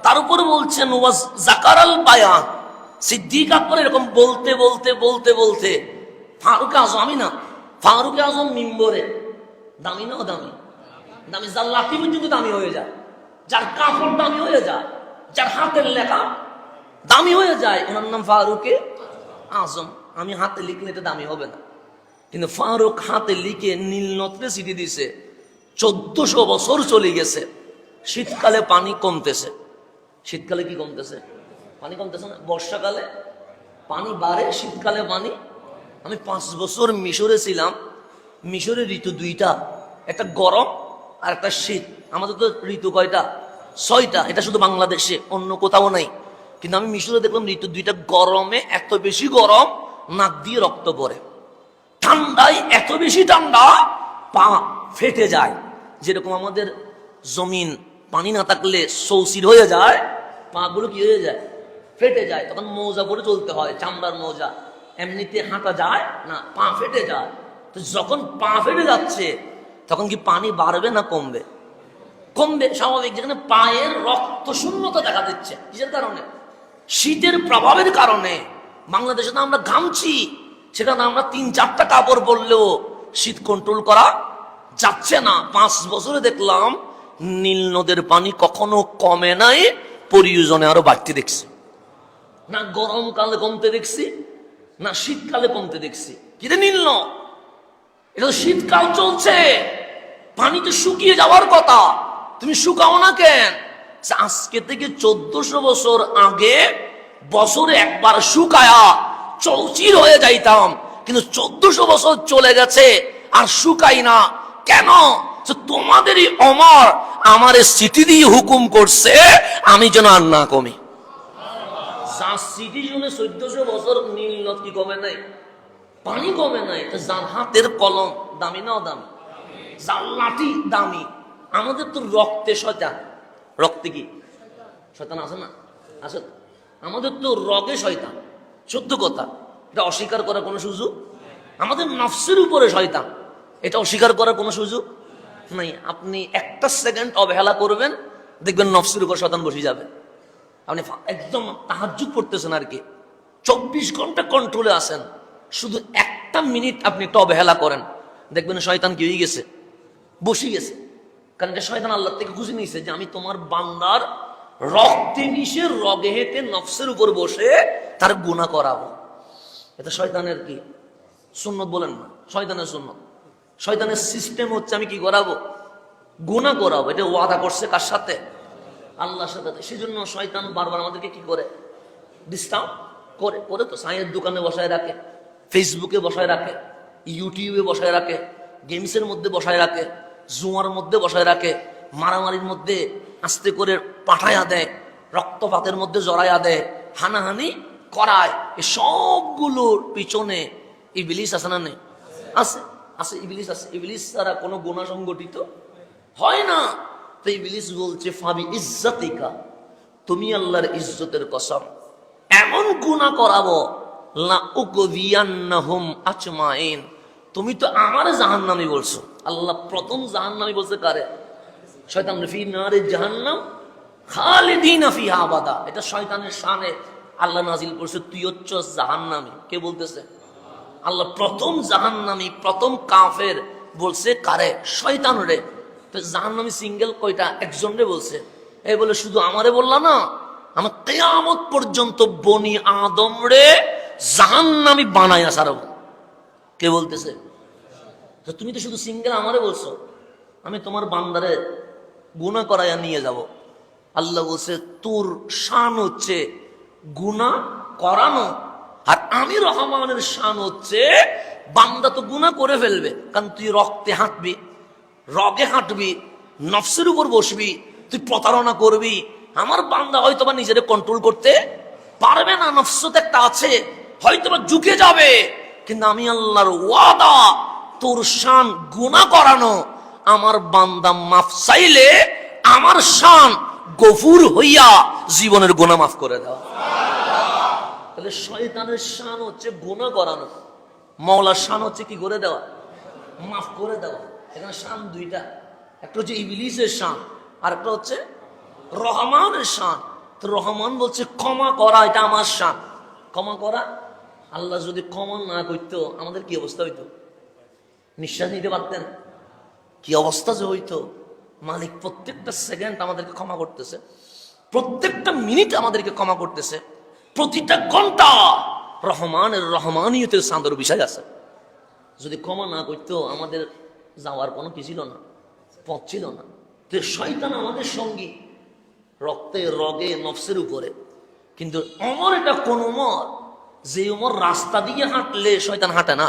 তার উপরে বলছেন ওয়াজ জাকারাল বায়ান, সিদ্দিক আকবর এরকম বলতে বলতে বলতে বলতে ফারুক আজম, আমি না, ফারুক আজম মিম্বরে, দামি না দামি? দামি। যার লাঠি পর্যন্ত দামি হয়ে যায়, যার কাপড় দামি হয়ে যায়, যার হাতের লেখা দামি হয়ে যায়, ওনার নাম ফারুকে আজম। আমি হাতে লিখলে এটা দামি হবে না, কিন্তু ফারুক হাতে লিখে নীল নদে চিঠি দিছে। 1400 বছর চলে গেছে, শীতকালে পানি কমতেছে। শীতকালে কি কমতেছে? পানি কমতেছে না। বর্ষাকালে পানি বাড়ে, শীতকালে পানি। আমি 5 বছর মিশরে ছিলাম। মিশরে ঋতু 2টা, একটা গরম আর একটা শীত। আমাদের তো ঋতু কয়টা? 6টা। এটা শুধু বাংলাদেশে, অন্য কোথাও নাই। কিন্তু আমি মিশরে দেখলাম ঋতু 2টা। গরমে এত বেশি গরম নাক দিয়ে রক্ত পড়ে, ঠান্ডায় এত বেশি ঠান্ডা পা ফেটে যায়। যেরকম আমাদের জমিন পানি না থাকলে সৌসির হয়ে যায়, পা গুলো কি হয়ে যায়? ফেটে যায়। তখন মোজা পরে চলতে হয়, চামড়ার মোজা। এমনিতে হাঁটা যায় না, পা ফেটে যায়। তো যখন পা ফেটে যাচ্ছে তখন কি পানি বাড়বে না কমবে? কমবে, স্বাভাবিক। যেখানে পায়ের রক্ত শূন্যতা দেখা দিচ্ছে, কিসের কারণে? শীতের প্রভাবের কারণে। বাংলাদেশে তো আমরা ঘামছি, সেখানে আমরা 3-4টা কাপড় পরলেও শীত কন্ট্রোল করা যাচ্ছে না। 5 বছরে দেখলাম নীল নদের পানি কখনো কমে নাই, প্রয়োজনে আরো বাড়তে দেখছি। না গরমকালে কমতে দেখছি, না শীতকালে কমতে দেখছি। কিরে নীল নদ? এটা তো শীতকাল চলছে, পানি তো শুকিয়ে যাওয়ার কথা, তুমি শুকাও না কেন? আজকে থেকে 1400 বছর আগে বছরে একবার শুকায়া চৌচির হয়ে যাইতাম, কিন্তু 1400 বছর চলে গেছে আর শুকাই না। কেন? তোমাদেরই অমর আমার সিটি দিয়ে হুকুম করছে আমি যেন আর না কমি। সিটি শুনে 1400 বছর নীল নদ কি কমে নাই? পানি কমে নাই। যার হাতের কলম দামি না দামি? যার লাঠি দামি। আমাদের তো রক্তে শয়তান। রক্তে কি শয়তান আছে না? আছে। আমাদের তো রগে শয়তান, সত্য কথা, এটা অস্বীকার করার কোনো সুযোগ। আমাদের নফসের উপরে শয়তান, এটা অস্বীকার করার কোনো সুযোগ নাই। আপনি একটা সেকেন্ড অবহেলা করবেন, দেখবেন নফসের উপর শয়তান বসে যাবে। আপনি একদম তাহাজ্জুদ পড়তেছেন আর কি, 24 ঘন্টা কন্ট্রোলে আছেন, শুধু একটা মিনিট আপনি একটু অবহেলা করেন, দেখবেন শয়তান কি হয়ে গেছে, বসে গেছে। কারণ এটা শয়তান আল্লাহ থেকে খুঁজে নিয়েছে যে আমি তোমার বান্দার রক্তে মিশে রগে হেঁটে নফসের উপর বসে তার গুনাহ করাবো। এটা শয়তানের কি সুন্নত বলেন না, শয়তানের সুন্নত। শয়তানের সিস্টেম হচ্ছে আমি কি করাবো, গুনাহ করাবো। এটা ওয়াদা করছে কার সাথে, আল্লাহর সাথে। সেজন্য শয়তান বারবার আমাদেরকে কি করে, ডিস্টার্ব করে। করে তো চায়ের দোকানে বসায় রাখে, ফেসবুকে বসায় রাখে, ইউটিউবে বসায় রাখে, গেমসের মধ্যে বসায় রাখে, জুয়ার মধ্যে বসায় রাখে, মারামারির মধ্যে আস্তে করে পাঠায়া দেয়, রক্তপাতের মধ্যে জড়াইয়া দেয়, হানাহানি করায়। এই সবগুলোর পিছনে ইবলিস আছে না নেই? আছে, আছে, ইবলিস আছে। ইবলিস ছাড়া কোনো গুনাহ সংগঠিত হয় না। তো ইবলিস বলছে ফাবি ইজ্জাতিকা, তুমি আল্লাহর ইজ্জতের কসম এমন গুনাহ করাবো, লা উগবিয়ান্নাহুম আজমাইন, তুমি তো আমার জাহান্নামী বলছো। আল্লাহ প্রথম জাহান্নামী বলছে কারে? শয়তান। ফি নারে জাহান্নাম খালিদিনা ফিহা আবাদা, এটা শয়তানের শানে আল্লাহ নাজিল করছে, তুই হচ্ছ জাহান্নামী। কে বলতেছে? আল্লাহ প্রথম জাহান্নামী, প্রথম কাফের বলছে কারে? শয়তান রে। তো জাহান্নামী সিঙ্গেল কয়টা? একজন রে বলছে। এই বলে শুধু আমারে বললা না, আমার কিয়ামত পর্যন্ত বনি আদম রে জাহান্নামী বানায়া সারব। কে বলতেছে? তো তুমি তো শুধু সিঙ্গেল আমারে বলছো, আমি তোমার বান্দারে গুনাহ করাইয়া নিয়ে যাব। আল্লাহ বলছে তোর শান হচ্ছে গুনাহ করানো, আর আমি রহমানের শান হচ্ছে বান্দা তো গুনাহ করে ফেলবে, কারণ তুই রক্তে হাঁটবি, রগে হাঁটবি, নফসের উপর বসবি, তুই প্রতারণা করবি। আমার বান্দা হয়তোবা নিজেরে কন্ট্রোল করতে পারবে না, নফসত একটা আছে, হয়তোবা ঝুঁকে যাবে, কিন্তু আমি আল্লাহর ওয়াদা তোর শান গুনাহ করানো। আমার বান্দা মাফ চাইলে আমার শান গফুর হইয়া জীবনের গুনাহ মাফ করে দেওয়া। তাহলে শয়তানের শান হচ্ছে গুনাহ করানো, মাওলার শান হচ্ছে কি করে দেওয়া, মাফ করে দেওয়া। এখানে শান দুইটা, একটা হচ্ছে ইবলিসের শান, আর একটা হচ্ছে রহমানের শান। তো রহমান বলছে ক্ষমা করা, এটা আমার শান, ক্ষমা করা। আল্লাহ যদি ক্ষমা না করতো আমাদের কি অবস্থা হইতো? নিঃশ্বাস নিতে পারতেন? কি অবস্থা যে হইতো। মালিক প্রত্যেকটা সেকেন্ড আমাদেরকে ক্ষমা করতেছে, প্রত্যেকটা মিনিট আমাদেরকে ক্ষমা করতেছে, প্রতিটা ঘন্টা রহমানের রহমানিয়তের চাঁদের বিষয় আছে। যদি ক্ষমা না করতো আমাদের যাওয়ার কোনো কি ছিল না, পথ ছিল না। তো শয়তান আমাদের সঙ্গী, রক্তে রগে নফসের উপরে। কিন্তু অমর এটা কোন উমর, যে উমর রাস্তা দিয়ে হাঁটলে শয়তান হাঁটে না,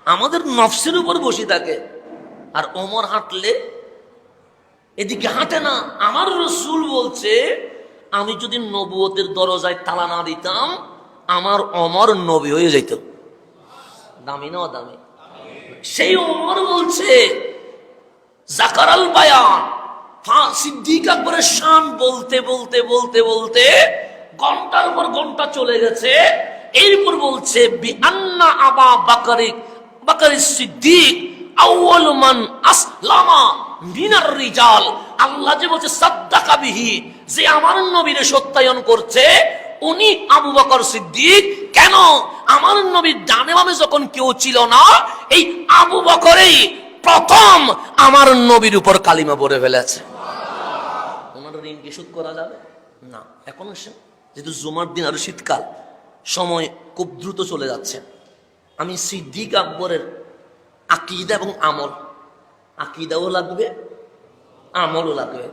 আমাদের নফসের উপর বসে থাকে। আর ওমর হাঁটলে এদিকে হাঁটে না। আমার রাসূল বলছে আমি যদি নবুয়তের দরজায় তালা না দিতাম আমার ওমর নবী হয়ে যেত। দামি না দামি? সেই ওমর বলছে জাকারাল বায়ান, সিদ্দিক আকবরের শান বলতে বলতে বলতে বলতে ঘন্টার পর ঘন্টা চলে গেছে। এরপর বলছে বিআন্না আবা বাকর সিদ্দিক আউয়ালু মান আসলামা মিনার রিজাল। আল্লাহ যে বলছে সাদ্দাকা বিহি, যে আমার নবীরে সত্যায়ন করছে উনি আবু বকর সিদ্দিক। কেন? আমার নবীর ডানে বামে যখন কেউ ছিল না, এই আবু বকরই প্রথম আমার নবীর উপর কালিমা পড়ে ফেলেছে। ওনার ঋণ কি শোধ করা যাবে না? এখন যেহেতু জুমার দিন, আরো শীতকাল, সময় খুব দ্রুত চলে যাচ্ছে। আমি সিদ্দিক আকবরের আকীদা এবং আমল, আকীদাও লাগবে আমলও লাগবে।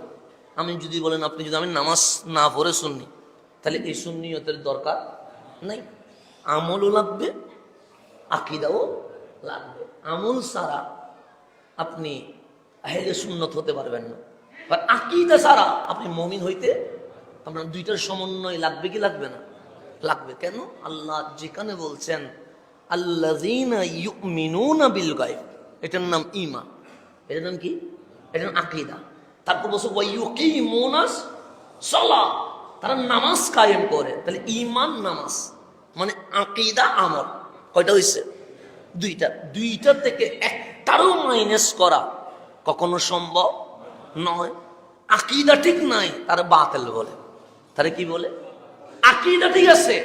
আমি যদি বলেন আপনি যদি আমি নামাজ না পড়ে সুন্নি, তাহলে এই সুন্নিয়তের দরকার নাই। আমলও লাগবে, আকীদাও লাগবে। আমল ছাড়া আপনি আহলে সুন্নত হতে পারবেন না, বা আকীদা ছাড়া আপনি মুমিন হইতে আপনার দুইটার সমন্বয় লাগবে কি লাগবে না? লাগবে। কেন? আল্লাহ যেখানে বলছেন আল্লাযীনা ইউমিনুনা বিল গায়ব, এটার নাম ঈমান, এটার নাম কি? এটার নাম আকীদা। তারপর বলছে ওয়া ইউকিমুনাস সালাহ, তারা নামাজ কায়েম করে। তাহলে ঈমান নামাজ মানে আকীদা আমল কয়টা হইছে? দুইটা। দুইটা থেকে একটারও মাইনাস করা কখনো সম্ভব নয়। আকীদা ঠিক নাই তার বাতিল বলে। তারে কি বলে? আকীদা ঠিক আছে,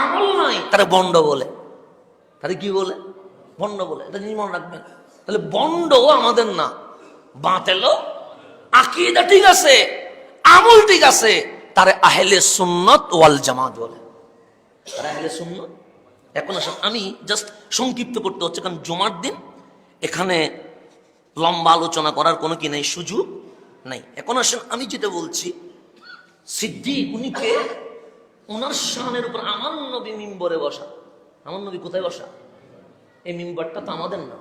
আমল নাই তারে বন্ড বলে। তারে কি বলে? বন্ড বলে। এটা জিনিস মনে রাখবেন। তাহলে বন্ড আমাদের না, বাতিল। আকীদা ঠিক আছে, আমল ঠিক আছে, তারে আহলে সুন্নাত ওয়াল জামাত বলে। তারা আহলে সুন্নাত। এখন আসুন, আমি জাস্ট সংক্ষিপ্ত করতে হচ্ছে, কারণ জুমার দিন এখানে লম্বা আলোচনা করার কোনো কি নেই, সুযোগ নাই। এখন আসেন, আমি যেটা বলছি, সিদ্দিক উনি কে? ওনার শানের উপর আমার নবী মিম্বরে বসা। আমার নবী কোথায় বসা? এই মিম্বরটা তো আমাদের না,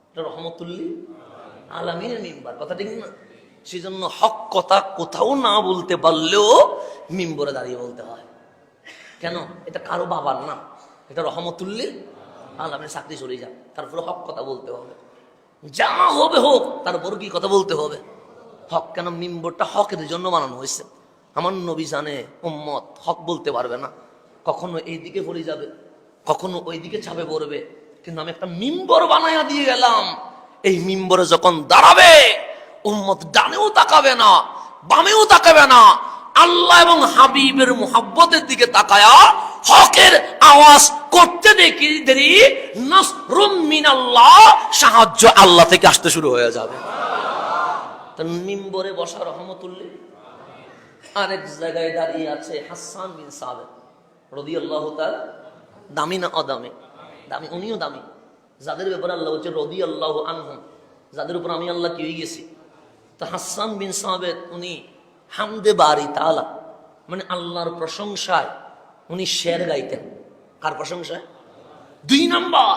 এটা রহমতুল্লিল আলামিনের মিম্বার। কথা ঠিক না? সেই জন্য হক কথা কোথাও না বলতে পারলেও মিম্বরে দাঁড়িয়ে বলতে হয়। কেন? এটা কারো বাবার না, এটা রহমতুল্লিল আলামিনের। চাকরি চলে যাক, তারপরে হক কথা বলতে হবে, যা হবে হোক, তারপর কি কথা বলতে হবে? হক। কেন? মিম্বরটা হকের জন্য বানানো হয়েছে। আমার নবী জানে উম্মত হক বলতে পারবে না, কখনো এইদিকে পড়ে যাবে, কখনো ওইদিকে চাপে পড়বে, কিন্তু আমি একটা মিম্বর বানাইয়া দিয়ে গেলাম। এই মিম্বরে যখন দাঁড়াবে, উম্মত ডানেও তাকাবে না, বামেও তাকাবে না, আল্লাহ এবং হাবিবের মুহাব্বতের দিকে তাকায়া হকের আওয়াজ করতে দেখি দেরি নাসরুম মিনাল্লাহ, সাহায্য আল্লাহ থেকে আসতে শুরু হয়ে যাবে। মিম্বরে বসা রহমতুল্লিল। আরেক জায়গায় দাঁড়িয়ে আছে হাসান বিন সাবিত রাদিয়াল্লাহু তাআলা। দামি না অদামি? দামি। উনিও দামি, যাদের ব্যাপারে আল্লাহ বলছে রাদিয়াল্লাহু আনহুম, যাদের উপর আমি আল্লাহ কি হয়ে গেছি। তো হাসান বিন সাবিত উনি হামদে বারি তাআলা, মানে আল্লাহর প্রশংসায় উনি শের গাইতেন। কার প্রশংসায়? 2 নাম্বার,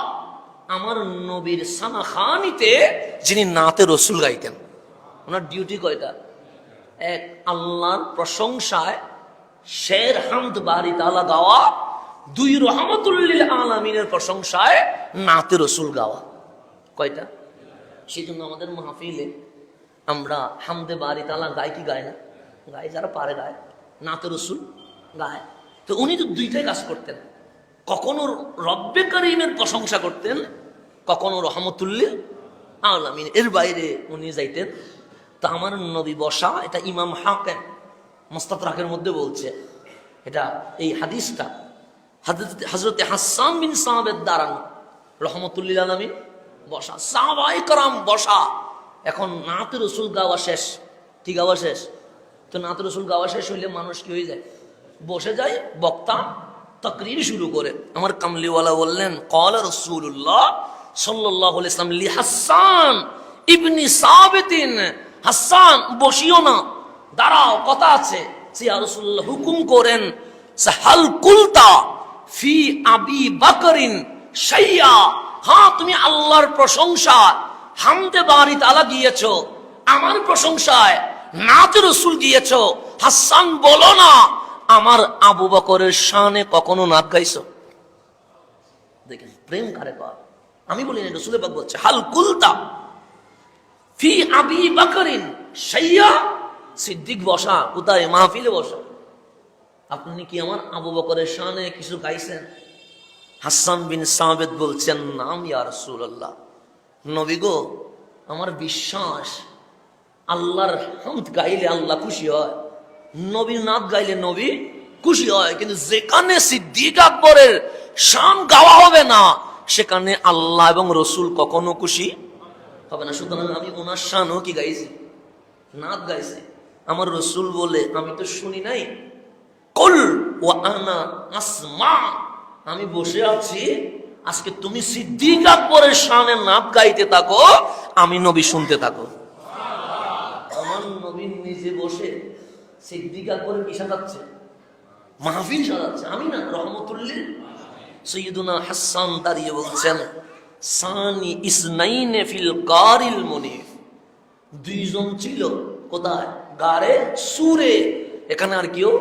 আমার নবীর সানাখানিতে যিনি নাতে রসুল গাইতেন। ওনার ডিউটি কয়টা? 1, আল্লাহর প্রশংসায় শের হামদ বারি তাআলা গাওয়া। 2, রহমতুল্লিল আলামিনের প্রশংসায় নাতে রসুল গাওয়া। কয়টা? সেই জন্য আমাদের মাহফিলে আমরা হামদে বারি তাআলা গাই কি গায় না? গায়, যারা পারে গায়, নাতে রসুল গায়। তো উনি তো 2টাই কাজ করতেন, কখনো রব্বে করিমের প্রশংসা করতেন, কখনো রহমতুল্লিল আলামিন। এর বাইরে উনি যাইতেন। তা আমার নবী বসা, এটা ইমাম হাকিম মুস্তাদরাকের মধ্যে বলছে, এটা এই হাদিসটা হযরত হাসান বিন সাবিত দাঁড়ানো, রহমতুল্লিল আলামিন বসা, সাহাবায়ে কেরাম বসা। এখন নাতে রসুল গাওয়া শেষ। কি গাওয়া শেষ? তো নাতে রসুল গাওয়া শেষ হইলে মানুষ কি হয়ে যায়? বসে যায়। বক্তা তাকরীর শুরু করে। আমার কামলিওয়ালা বললেন, ক্বালা রাসূলুল্লাহ সাল্লাল্লাহু আলাইহি ওয়াসাল্লাম লি হাসান ইবনে সাবিতিন, হাসান বসিও না, দাঁড়াও, কথা আছে। ইয়া রাসূলুল্লাহ হুকুম করেন, সাহাল কুলতা ফি আবি বকরিন শাইয়া, হ্যাঁ তুমি আল্লাহর প্রশংসা হামদে বারি তাআলা গিয়েছো, আমার প্রশংসায় নাতে রসুল গিয়েছো। হাসান বলো না, আমার আবু বকরের শানে কখনো নাত গাইছো? দেখেন প্রেম কারে পায়। আমি বলি না, রসুলের পাক বলছে হাল কুলতা ফি আবি বকরিন শাইয়া। সিদ্দিক বসা কোথায়? মাহফিলে বসা। আপনি কি আমার আবু বকরের শানে কিছু গাইছেন? হাসান বিন সাবিত বলছেন, নাম ইয়া রাসূলুল্লাহ। নবী গো, আমার বিশ্বাস আল্লাহর হামদ গাইলে আল্লাহ খুশি হয়, নবীর নাত গাইলে নবী খুশি হয়, কিন্তু যেখানে সিদ্দিক আকবরের শান গাওয়া হবে না, সেখানে আল্লাহ এবং রসুল কখনো খুশি হবে না। সুতরাং আমি ওনার শানও কি গাইছি? নাত গাইছি। আমার রসুল বলে, আমি তো শুনি নাই, কুল ওয়া আনা আসমা, আমি বসে আছি, আজকে তুমি সিদ্দিক আকবরের শানের নাত গাইতে থাকো, আমি নবী শুনতে থাকো। আমার নবী নিজে বসে সিদ্দিক আকবরের কি সাজাচ্ছে? মাহফিল সাজাচ্ছে, আমি না, রহমতুল্লিল। সৈয়দুনা হাসান দাঁড়িয়ে বলছেন, সানি ইসনাইনে ফিল গারিল মুনিফ, 2 জন ছিল কোথায়? গারে সুরে। এখানে আর কেউ?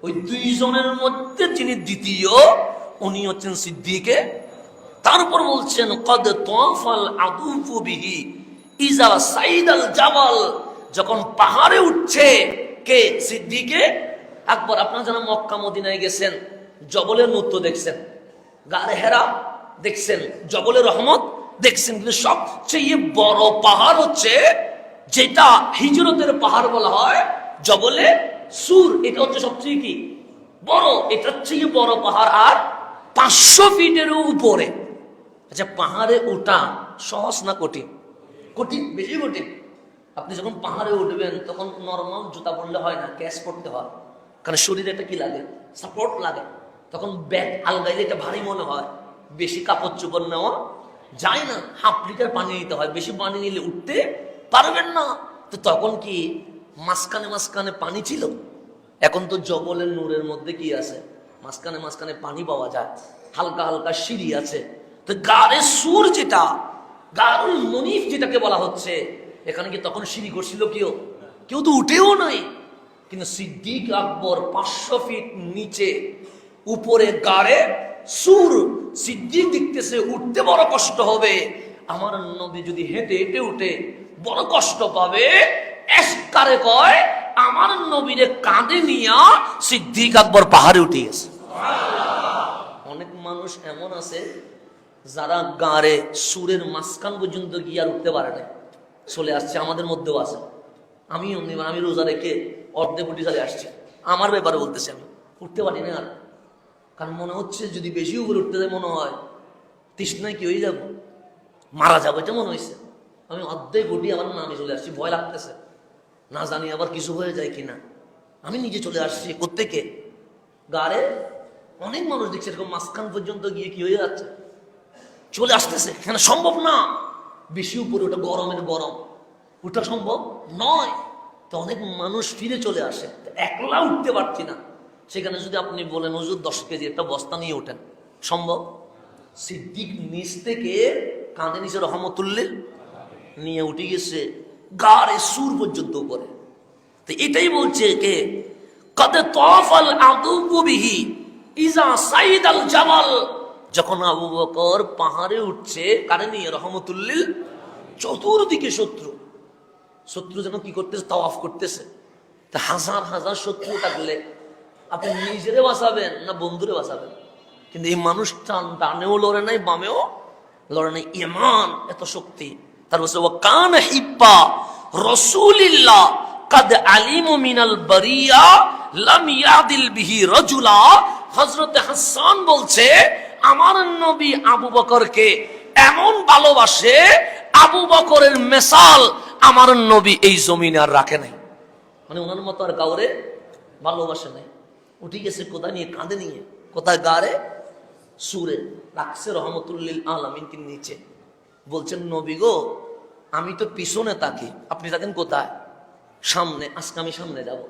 ওই 2 জনের মধ্যে যিনি দ্বিতীয়, উনি হচ্ছেন সিদ্দিকে। তারপর বলছেন, কদ তাফাল আদুফু বিহি ইজা সাইদাল জাবাল, যখন পাহাড়ে উঠছে কে? সিদ্দিকে আকবর। আপনারা যারা মক্কা মদিনায় গেছেন, জবলের নূর দেখছেন, গারে হেরা দেখছেন, জবলের রহমত দেখছেন, কিন্তু সবচেয়ে বড় পাহাড় হচ্ছে যেটা হিজরতের পাহাড় বলা হয়, জবলে সুর, এটা হচ্ছে সবচেয়ে কি বড়, এটার চেয়ে বড় পাহাড়, আর 500 ফিটের উপরে। আচ্ছা, পাহাড়ে ওঠা সহজ না কঠিন? কঠিন, বেশি কঠিন। আপনি যখন পাহাড়ে উঠবেন তখন নর্মাল জুতা পরলে হয় না, ক্যাশ পড়তে হয়, কারণ শরীরে একটা কি লাগে, সাপোর্ট লাগে। তখন ব্যাগ আলগাইলে এটা ভারী মনে হয়, বেশি কাপড় চোপড় নেওয়া যায় না, 1/2 লিটার পানি নিতে হয়, বেশি পানি নিলে উঠতে পারবেন না। তো তখন কি মাঝখানে মাঝখানে পানি ছিল? এখন তো জবলের নূরের মধ্যে কি আছে, মাঝখানে মাঝখানে পানি পাওয়া যায়, হালকা হালকা সিঁড়ি আছে। তো গারে সুর, যেটা গারুল মনিফ যেটাকে বলা হচ্ছে, এখানে কি তখন সিঁড়ি করছিল? কেউ তো উঠেও নাই। কিন্তু সিদ্দিক আকবর 500 ফিট নিচে, উপরে গারে সুর। সিদ্দিক দেখতেছে উঠতে বড় কষ্ট হবে, আমার নবী যদি হেঁটে হেঁটে উঠে বড় কষ্ট পাবে। এসকারে কয়, আমার নবীরে কাঁধে নিয়া সিদ্দিক আকবর পাহাড়ে উঠে গেছে। অনেক মানুষ এমন আছে যারা গাড়ে সুরের মাঝখান পর্যন্ত গিয়ে আর উঠতে পারে না, চলে আসছে। আমাদের মধ্যেও আছে। আমি রোজা রেখে অর্ধেক উঠে চলে আসছি, আমার ব্যাপারে বলতেছি, আমি উঠতে পারি না আর। কারণ মনে হচ্ছে যদি বেশি উপরে উঠতে যায়, মনে হয় তৃষ্ণায় কি হয়ে যাবো, মারা যাবো, এটা মনে হয়েছে। আমি অর্ধেক উঠি, আমার নামে চলে আসছি, ভয় লাগতেছে, না জানি আবার কিছু হয়ে যায় কিনা। আমি নিজে চলে আসছি কোত্থেকে, গাড়ে অনেক মানুষ দেখছে এরকম মাঝখান পর্যন্ত গিয়ে কি হয়ে যাচ্ছে, চলে আসতেছে। এখানে সম্ভব না, বেশি উপরে ওটা, গরমের গরম, ওটা সম্ভব নয়। তো অনেক মানুষ ফিরে চলে আসে, একলা উঠতে পারছি না। সেখানে যদি আপনি বলেন হুজুর 10 কেজি একটা বস্তা নিয়ে ওঠেন, সম্ভব? সিদ্দিক নিচ থেকে কাঁধে নিচে রহমতুল্লিল নিয়ে উঠে গেছে গাড়ে সুর পর্যন্ত উপরে। তো এটাই বলছে কে, কদে তফাল আদুবিহি ইজা সাইদ আল জামাল। যখন আবু বকর পাহাড়ে উঠছে কারে নিয়ে, রহমতুল্লিল, চতুর্দিকে শত্রু যেন কি করতেছে, তাওয়াফ করতেছে। তা হাজার হাজার শত্রু থাকলে আপনি নিজেরে বাঁচাবেন না বন্ধুরে বাঁচাবেন? কিন্তু এই মানুষটা ডানেও লড়ে নাই, বামেও লড়ে নাই, ইমান এত শক্তি তার। বলছে ও কান হিব্বা রাসূলিল্লাহ কাদ আলিমু মিনাল বারিয়া লাম ইয়াদিল বিহি রাজুলা। হযরত হাসান বলছে, আমার নবী আবু বকরকে এমন ভালোবাসে, আবু বকরের মিসাল আমার নবী এই জমিনে আর রাখে নাই। মানে ওনার মতো আর কাউরে ভালোবাসে নাই। উঠে গেছে কোথায় নিয়ে, কাঁধে নিয়ে, কোথায় গারে সুরে রাখছে রহমতুল্লিল আলামিনকে নিচে। বলছেন নবী গো, আমি তো পিছনে থাকি, আপনি থাকেন কোথায়? সামনে। আজকে আমি সামনে যাব।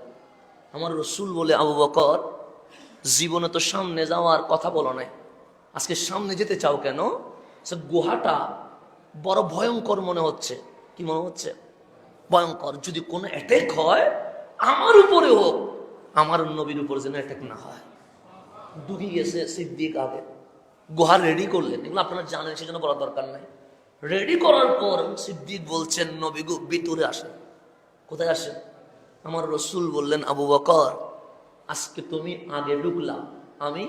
আমার রসুল বলে, আবু বকর জীবনে তো সামনে যাওয়ার কথা বলো নাই, আজকে সামনে যেতে চাও কেন? গুহাটা বড় ভয়ঙ্কর মনে হচ্ছে। কি মনে হচ্ছে? ভয়ঙ্কর। যদি কোনো অ্যাটাক হয় আমার উপরে হোক, আমার নবীর উপর যেন অ্যাটাক না হয়। ঢুকে গেছে সিদ্দিক আগে, গুহা রেডি করলেন, এগুলো আপনারা জানেন, সেজন্য বলার দরকার নাই। রেডি করার পর সিদ্দিক বলছেন, নবী গো ভিতরে আসেন। কোথায় আসেন? আমার রসুল বললেন, আবু বকর আজকে তুমি আগে ঢুকলাম, আমি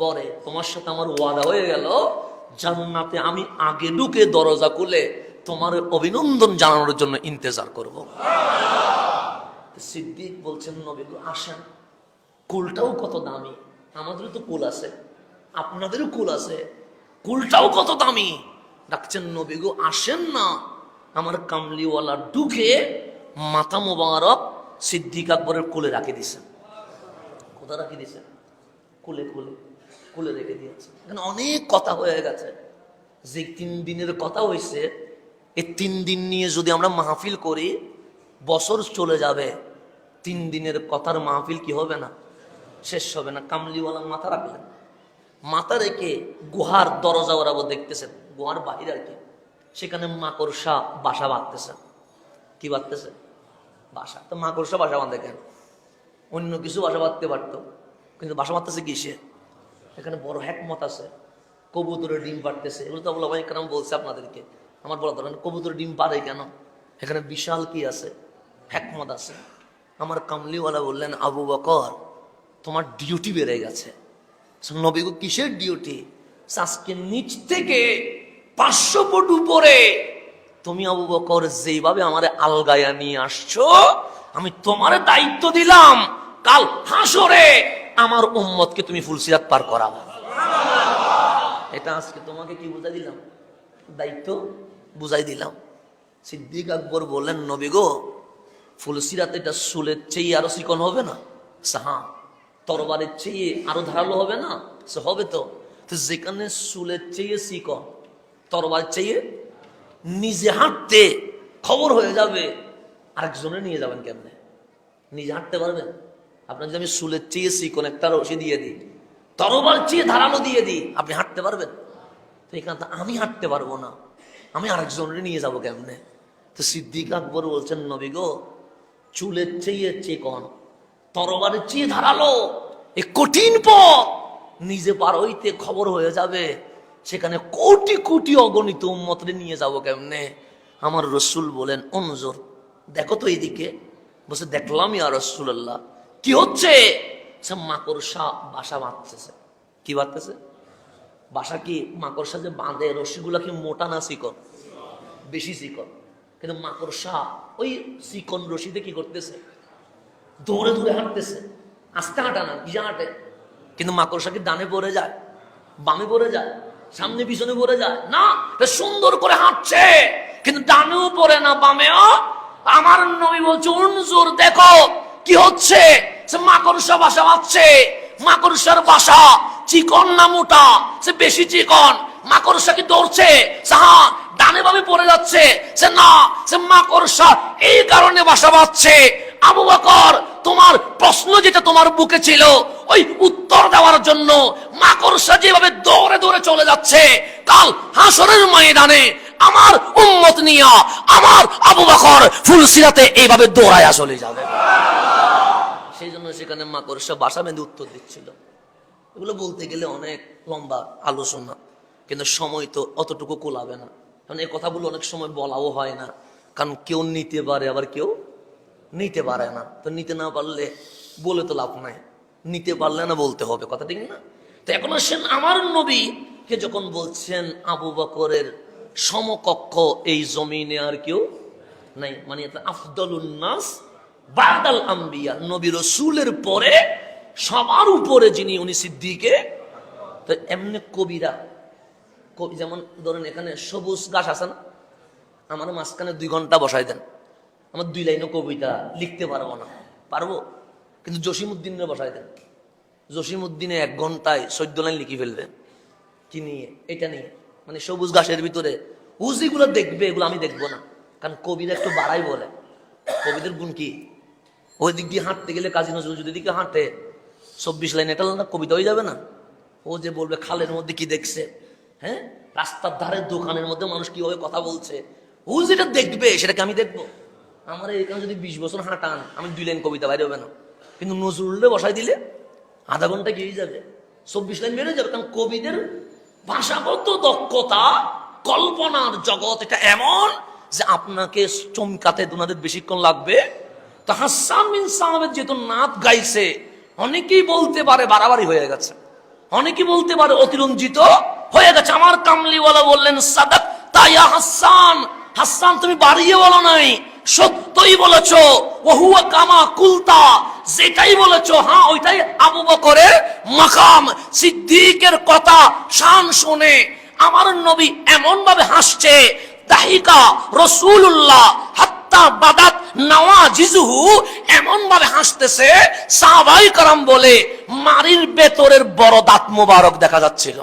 পরে, তোমার সাথে আমার ওয়াদা হয়ে গেল, জান্নাতে আমি আগে ঢুকে দরজা খুলে তোমার অভিনন্দন জানানোর জন্য ইন্তজার করব। সিদ্দিক বলছেন, নবী গো আসেন। কুলটাও কত দামি, আমাদেরও তো কুল আছে, আপনাদেরও কুল আছে, কুলটাও কত দামি। ডাকছেন, নবী গো আসেন না। আমার কামলিওয়ালা ঢুকে মাথা মোবারক সিদ্দিক আকবরের কোলে রাখে দিছেন। কোথা রাখে দিছেন? কোলে কোলে কোলে রেখে দিয়েছে। এখানে অনেক কথা হয়ে গেছে। যে 3 দিনের কথা হয়েছে, এই 3 দিন নিয়ে যদি আমরা মাহফিল করি, বছর চলে যাবে। 3 দিনের কথার মাহফিল কি হবে না, শেষ হবে না। কামলিওয়ালা মাথা রাখলেন, মাথা রেখে গুহার দরজা ওরাবো দেখতেছেন, গুহার বাহির আর কি, সেখানে মাকড়সা বাসা বাঁধতেছে। কি বাঁধতেছে? বাসা। তো মাকড়সা বাসা বাঁধে কেন? অন্য কিছু বাসা বাঁধতে পারতো, কিন্তু বাসা বাঁধতেছে কিসে? এখানে বড় হ্যাকমত আছে। কবুতরের ডিম পাড়তেছে, এগুলো তো আবুল আবাই কেরাম বলছে আপনাদেরকে, আমার বলা দরকার। কবুতরের ডিম পাড়ে কেন? এখানে বিশাল কি আছে, হ্যাকমত আছে। আমার কামলিওয়ালা বললেন, আবু বকর তোমার ডিউটি বেড়ে গেছে। নবী গো কিসের ডিউটি? আজকে নিচ থেকে 500 ফুট উপরে তুমি আবু বকর যেভাবে আমারে আলগায়া নিয়ে আসছো, আমি তোমার দায়িত্ব দিলাম কাল হাসরে আমার উম্মতকে তুমি ফুলসিরাত পার করাবা। এটা আজকে তোমাকে কি বুঝাই দিলাম? দায়িত্ব বুঝাই দিলাম। সিদ্দিক আকবর বললেন, নবী গো, ফুলসিরাত এটা চুলের চেয়ে আরো চিকন হবে না? হ্যাঁ। তরবারের চেয়ে আরো ধারালো হবে না? হবে তো। যেখানে চুলের চেয়ে চিকন, তরবারের চেয়ে, নিজে হাঁটতে খবর হয়ে যাবে, আরেকজনে নিয়ে যাবেন কেমনে? নিজে হাঁটতে পারবেন? আপনার যদি আমি চুলের চেয়ে চিকন একটা রশি দিয়ে দিই, তরবার চেয়ে ধারালো দিয়ে দিই, আপনি হাঁটতে পারবেন? তো এখানে আমি হাঁটতে পারবো না, আমি আরেকজনের নিয়ে যাবো কেমনে? তো সিদ্দিক আকবর বলছেন, নবী গো, চুলের চেয়ে চিকন, তরবারের চেয়ে ধারালো, এই কঠিন পথ নিজে পার হইতে খবর হয়ে যাবে, সেখানে কোটি কোটি অগণিত উম্মতরে নিয়ে যাব কেমনে? আমার রসুল বলেন, অনজর, দেখো তো এইদিকে। বসে দেখলাম ইয়া রাসূলুল্লাহ। কি হচ্ছে? সে মাকড়সা বাসা বাঁধতেছে। কি বাঁধতেছে? বাসা। কি মাকড়সা যে বাঁধে, রশিগুলা কি মোটা না চিকন? বেশি চিকন। কিন্তু মাকড়সা ওই চিকন রশিতে কি করতেছে? দৌড়ে দৌড়ে হাঁটতেছে। আস্তে হাঁটা না, ভিজা হাঁটে। কিন্তু মাকড়সা কি ডানে পড়ে যায়, বামে পড়ে যায়, সামনে পিছনে পড়ে যায় না? সুন্দর করে হাঁটছে, কিন্তু ডানেও পড়ে না, বামেও। আমার নবী বলছে, উনজুর, দেখো কি হচ্ছে। সে মাকড়সা বাসা বাঁধছে। মাকড়সার বাসা চিকন না মোটা? সে বেশি চিকন। মাকড়সা কি দৌড়ছে? হ্যাঁ। ডানে বামে পড়ে যাচ্ছে? সে না, সে মাকড়সা এই কারণে বাসা বাঁধছে। আবু বকর, তোমার প্রশ্ন যেটা তোমার বুকে ছিল, ওই উত্তর দেওয়ার জন্য মাকড়সা যেভাবে দৌড়ে দৌড়ে চলে যাচ্ছে, কাল হাসরের ময়দানে আমার উম্মত নিয়া আমার আবু বকর ফুলসিরাতে এইভাবে দৌড়ায়া চলে যাবে। সেই জন্য সেখানে মাকড়সা বাসা বেঁধে উত্তর দিচ্ছিল। এগুলো বলতে গেলে অনেক লম্বা আলোচনা, কিন্তু সময় তো অতটুকু কোলাবে না। কারণ এই কথাগুলো অনেক সময় বলাও হয় না, কারণ কেউ নিতে পারে, আবার কেউ নিতে পারে না। তো নিতে না পারলে বলে তো লাভ নাই, নিতে পারলে না বলতে হবে, কথা ঠিক না? তো এখন আসেন, আমার নবীকে যখন বলছেন আবু বকরের সমকক্ষ এই জমিনে আর কেউ নাই, মানে আফদলুন নাস বাদাল আম্বিয়া, নবী রাসূলের পরে সবার উপরে যিনি, উনি সিদ্দিকে। তো এমনি কবিরা, কবি যেমন ধরেন এখানে সবুজ গাছ আছে না, আমার মাঝখানে 2 ঘন্টা বসাই দেন, আমার 2 লাইনও কবিতা লিখতে পারবো না। পারবো? কিন্তু জসিমউদ্দিনের বসাই দেন, জসিমউদ্দিনে 1 ঘন্টায় 14 লাইন লিখে ফেলবেন। কি নিয়ে? এটা নিয়ে, মানে সবুজ ঘাসের ভিতরে ও যেগুলো দেখবে, এগুলো আমি দেখবো না, কারণ কবিরা একটু বাড়াই বলে। কবিদের গুণ কি? ওই দিক দিয়ে হাঁটতে গেলে, কাজী নজরুল যদি দিকে হাঁটে 24 লাইন, এটা না কবিতা হয়ে যাবে না? ও যে বলবে খালের মধ্যে কি দেখছে, হ্যাঁ, রাস্তার ধারে দোকানের মধ্যে মানুষ কিভাবে কথা বলছে, ও যেটা দেখবে সেটাকে আমি দেখবো। আমার এখানে যদি 20 বছর হাঁটান, আমি 2 লাইন কবিতা বাইরে হবে না। কিন্তু নজরুলে বসাই দিলে আধা ঘন্টা গিয়ে যাবে, 24 লাইন বেড়ে যাবে। কারণ কবিদের ভাষাগত দক্ষতা, কল্পনার জগৎ এটা এমন যে আপনাকে চমকাতে দুনাদের বেশিক্ষণ লাগবে। তো হাসান বিন সাহাবের যেহেতু নাত গাইছে, অনেকেই বলতে পারে বাড়াবাড়ি হয়ে গেছে, অনেকেই বলতে পারে অতিরঞ্জিত হয়ে গেছে। আমার কামলিওয়ালা বললেন, সাদাক তাইয়া হাসান, হাসান তুমি বাড়িয়ে বলো নাই, সত্যই বলেছো। ওহুয়া কামা কুলতা, যেটাই বলেছো হ্যাঁ ওইটাই আবু বকরের মাকাম। সিদ্দিকের কথা শান শুনে আমার নবী এমন ভাবে হাসছে, দাহিকা রাসূলুল্লাহ হাত্তা বাদাত নওয়াজিজুহু, এমন ভাবে হাসতেছে সাহাবায়ে কেরাম বলে মারির ভেতরের বড় দাঁত মোবারক দেখা যাচ্ছিল।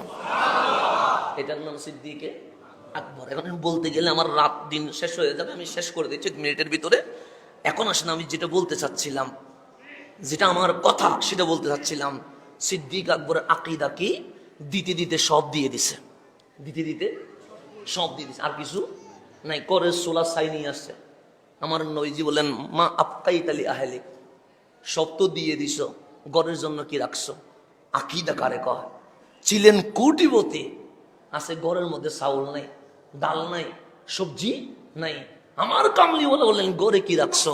এটার নাম সিদ্দিকে আকবর। এখন বলতে গেলে আমার রাত দিন শেষ হয়ে যাবে, আমি শেষ করে দিচ্ছি 1 মিনিটের ভিতরে। এখন আসেন, আমি যেটা বলতে চাচ্ছিলাম, যেটা আমার কথা সেটা বলতে চাচ্ছিলাম। সিদ্দিক আকবরের আকীদা কি? দিতে দিতে সব দিয়ে দিছে, দিতে দিতে সব দিয়ে দিছে, আর কিছু নাই। করে সোলা ছাই নিয়ে আসছে। আমার নবীজি বললেন, মা আবকাইতালি আহলিক, সব তো দিয়ে দিছ, ঘরের জন্য কি রাখছো? আকীদা কারে কয়? ছিলেন কোটিপতি, আছে ঘরের মধ্যে চাউল নাই, ডাল নাই, সবজি নাই। আমার কামলিওয়ালা বললেন, ঘরে কি রাখছো?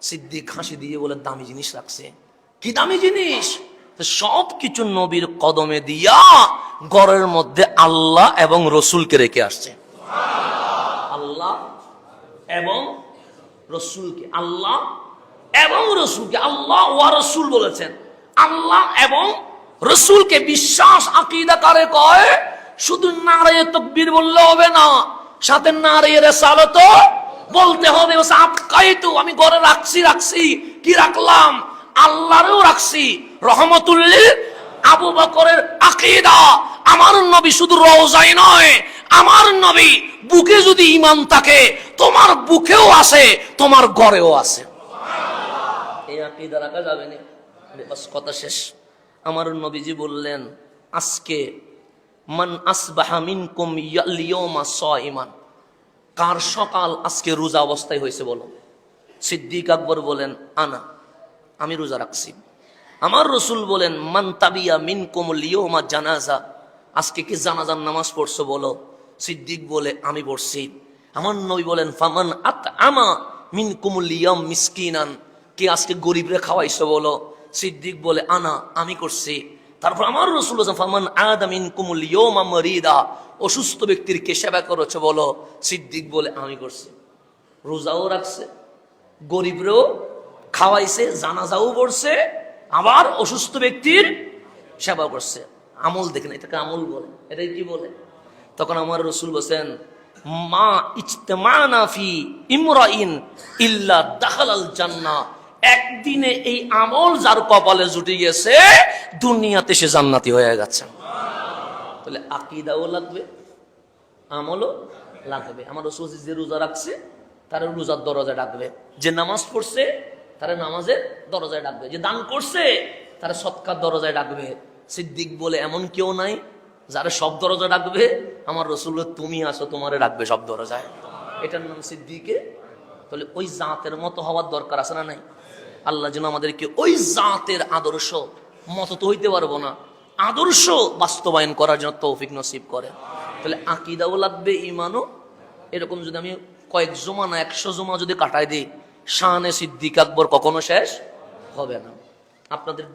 সিদ্দিক হাসি দিয়ে বলে, দামি জিনিস রাখছে। কি দামি জিনিস? সব কিছু নবীর কদমে দিয়া ঘরের মধ্যে আল্লাহ এবং রসুলকে রেখে আসছে। আল্লাহ এবং রসুলকে, আল্লাহ এবং রসুলকে, আল্লাহ ওয়া রসুল বলেছেন, আল্লাহ এবং রসুলকে বিশ্বাস আকীদা কারে কয়? শুধু নারায়ে তাকবীর বললে হবে না, সাথে নারায়ে রিসালাত বলতে হবে। আতকাইতু, আমি ঘরে রাখছি, কি রাখলাম? আল্লাহরও রাখছি, রহমতুল্লিল আবু বকরের আকীদা। আমার নবী শুধু রওজায় নয়, আমার নবী বুকে যদি ঈমান থাকে, তোমার বুকেও আছে, তোমার ঘরেও আছে। এই আকীদা রাখা যাবে না। বাস কথা শেষ। আমার নবীজি বললেন, আজকে মান আসবাহা মিনকুম ইয়ালিয়াউমা সাইমান, কার সকাল আজকে রোজা অবস্থায় হয়েছে বলো? সিদ্দিক আকবর বলেন, আনা, আমি রোজা রাখছি। আমার রসুল বলেন, মান তাবিয়া মিনকুমুল ইয়াউমা জানাজা, আজকে কি জানাজার নামাজ পড়ছো বলো? সিদ্দিক বলে, আমি পড়ছি। আমার নবী বলেন, ফামান আতআমা মিনকুমুল ইয়াউম মিসকিনান, কে আজকে গরিবরে খাওয়াইছো বলো? সিদ্দিক বলে, আনা, আমি করছি। তারপর আমার রসুল বলেন, ফামান আদা মিনকুমুল ইয়াউমা মারিদা, অসুস্থ ব্যক্তির কে সেবা করেছো বলো? সিদ্দিক বলে, আমি করছি। রোজাও রাখছে, গরিবরেও খাওয়াইছে, জানাজাও পড়ছে, আবার অসুস্থ ব্যক্তির সেবা করছে। আমল দেখেন, এটাকে আমল বলে। এটাই কি বলে? তখন আমার রসুল বলেন, মা ইজতামানা ফি ইমরাইন ইল্লা দাখালাল জান্নাহ, একদিনে এই আমল যার কপালে জুটে গেছে, দুনিয়াতে সে জান্নাতি হয়ে গেছে। তাহলে আকীদাও লাগবে, আমলও লাগবে। আমার রসুল যে রোজা রাখছে তার রোজার দরজায় ডাকবে, যে নামাজ পড়ছে তারা নামাজের দরজায় ডাকবে, যে দান করছে তারা সৎকার দরজায় ডাকবে। সিদ্দিক বলে, এমন কেউ নাই যারা সব দরজা ডাকবে? আমার রসুল, তুমি আসো, তোমারে ডাকবে সব দরজায়। এটার নাম সিদ্দিকে। তাহলে ওই জাতের মতো হওয়ার দরকার আছে না নাই? আল্লাহ যেন আমাদেরকে ওই জাতের আদর্শ মত তো হইতে পারবো না, আদর্শ বাস্তবায়ন করার জন্য তৌফিক নসিব করে। তাহলে আকীদাও লাগবে, ঈমানও। এরকম যদি আমি কয়েক জমা না 100 জমা যদি কাটাই দিই, শানে সিদ্দিক আকবর কখনো শেষ হবে না। আপনাদের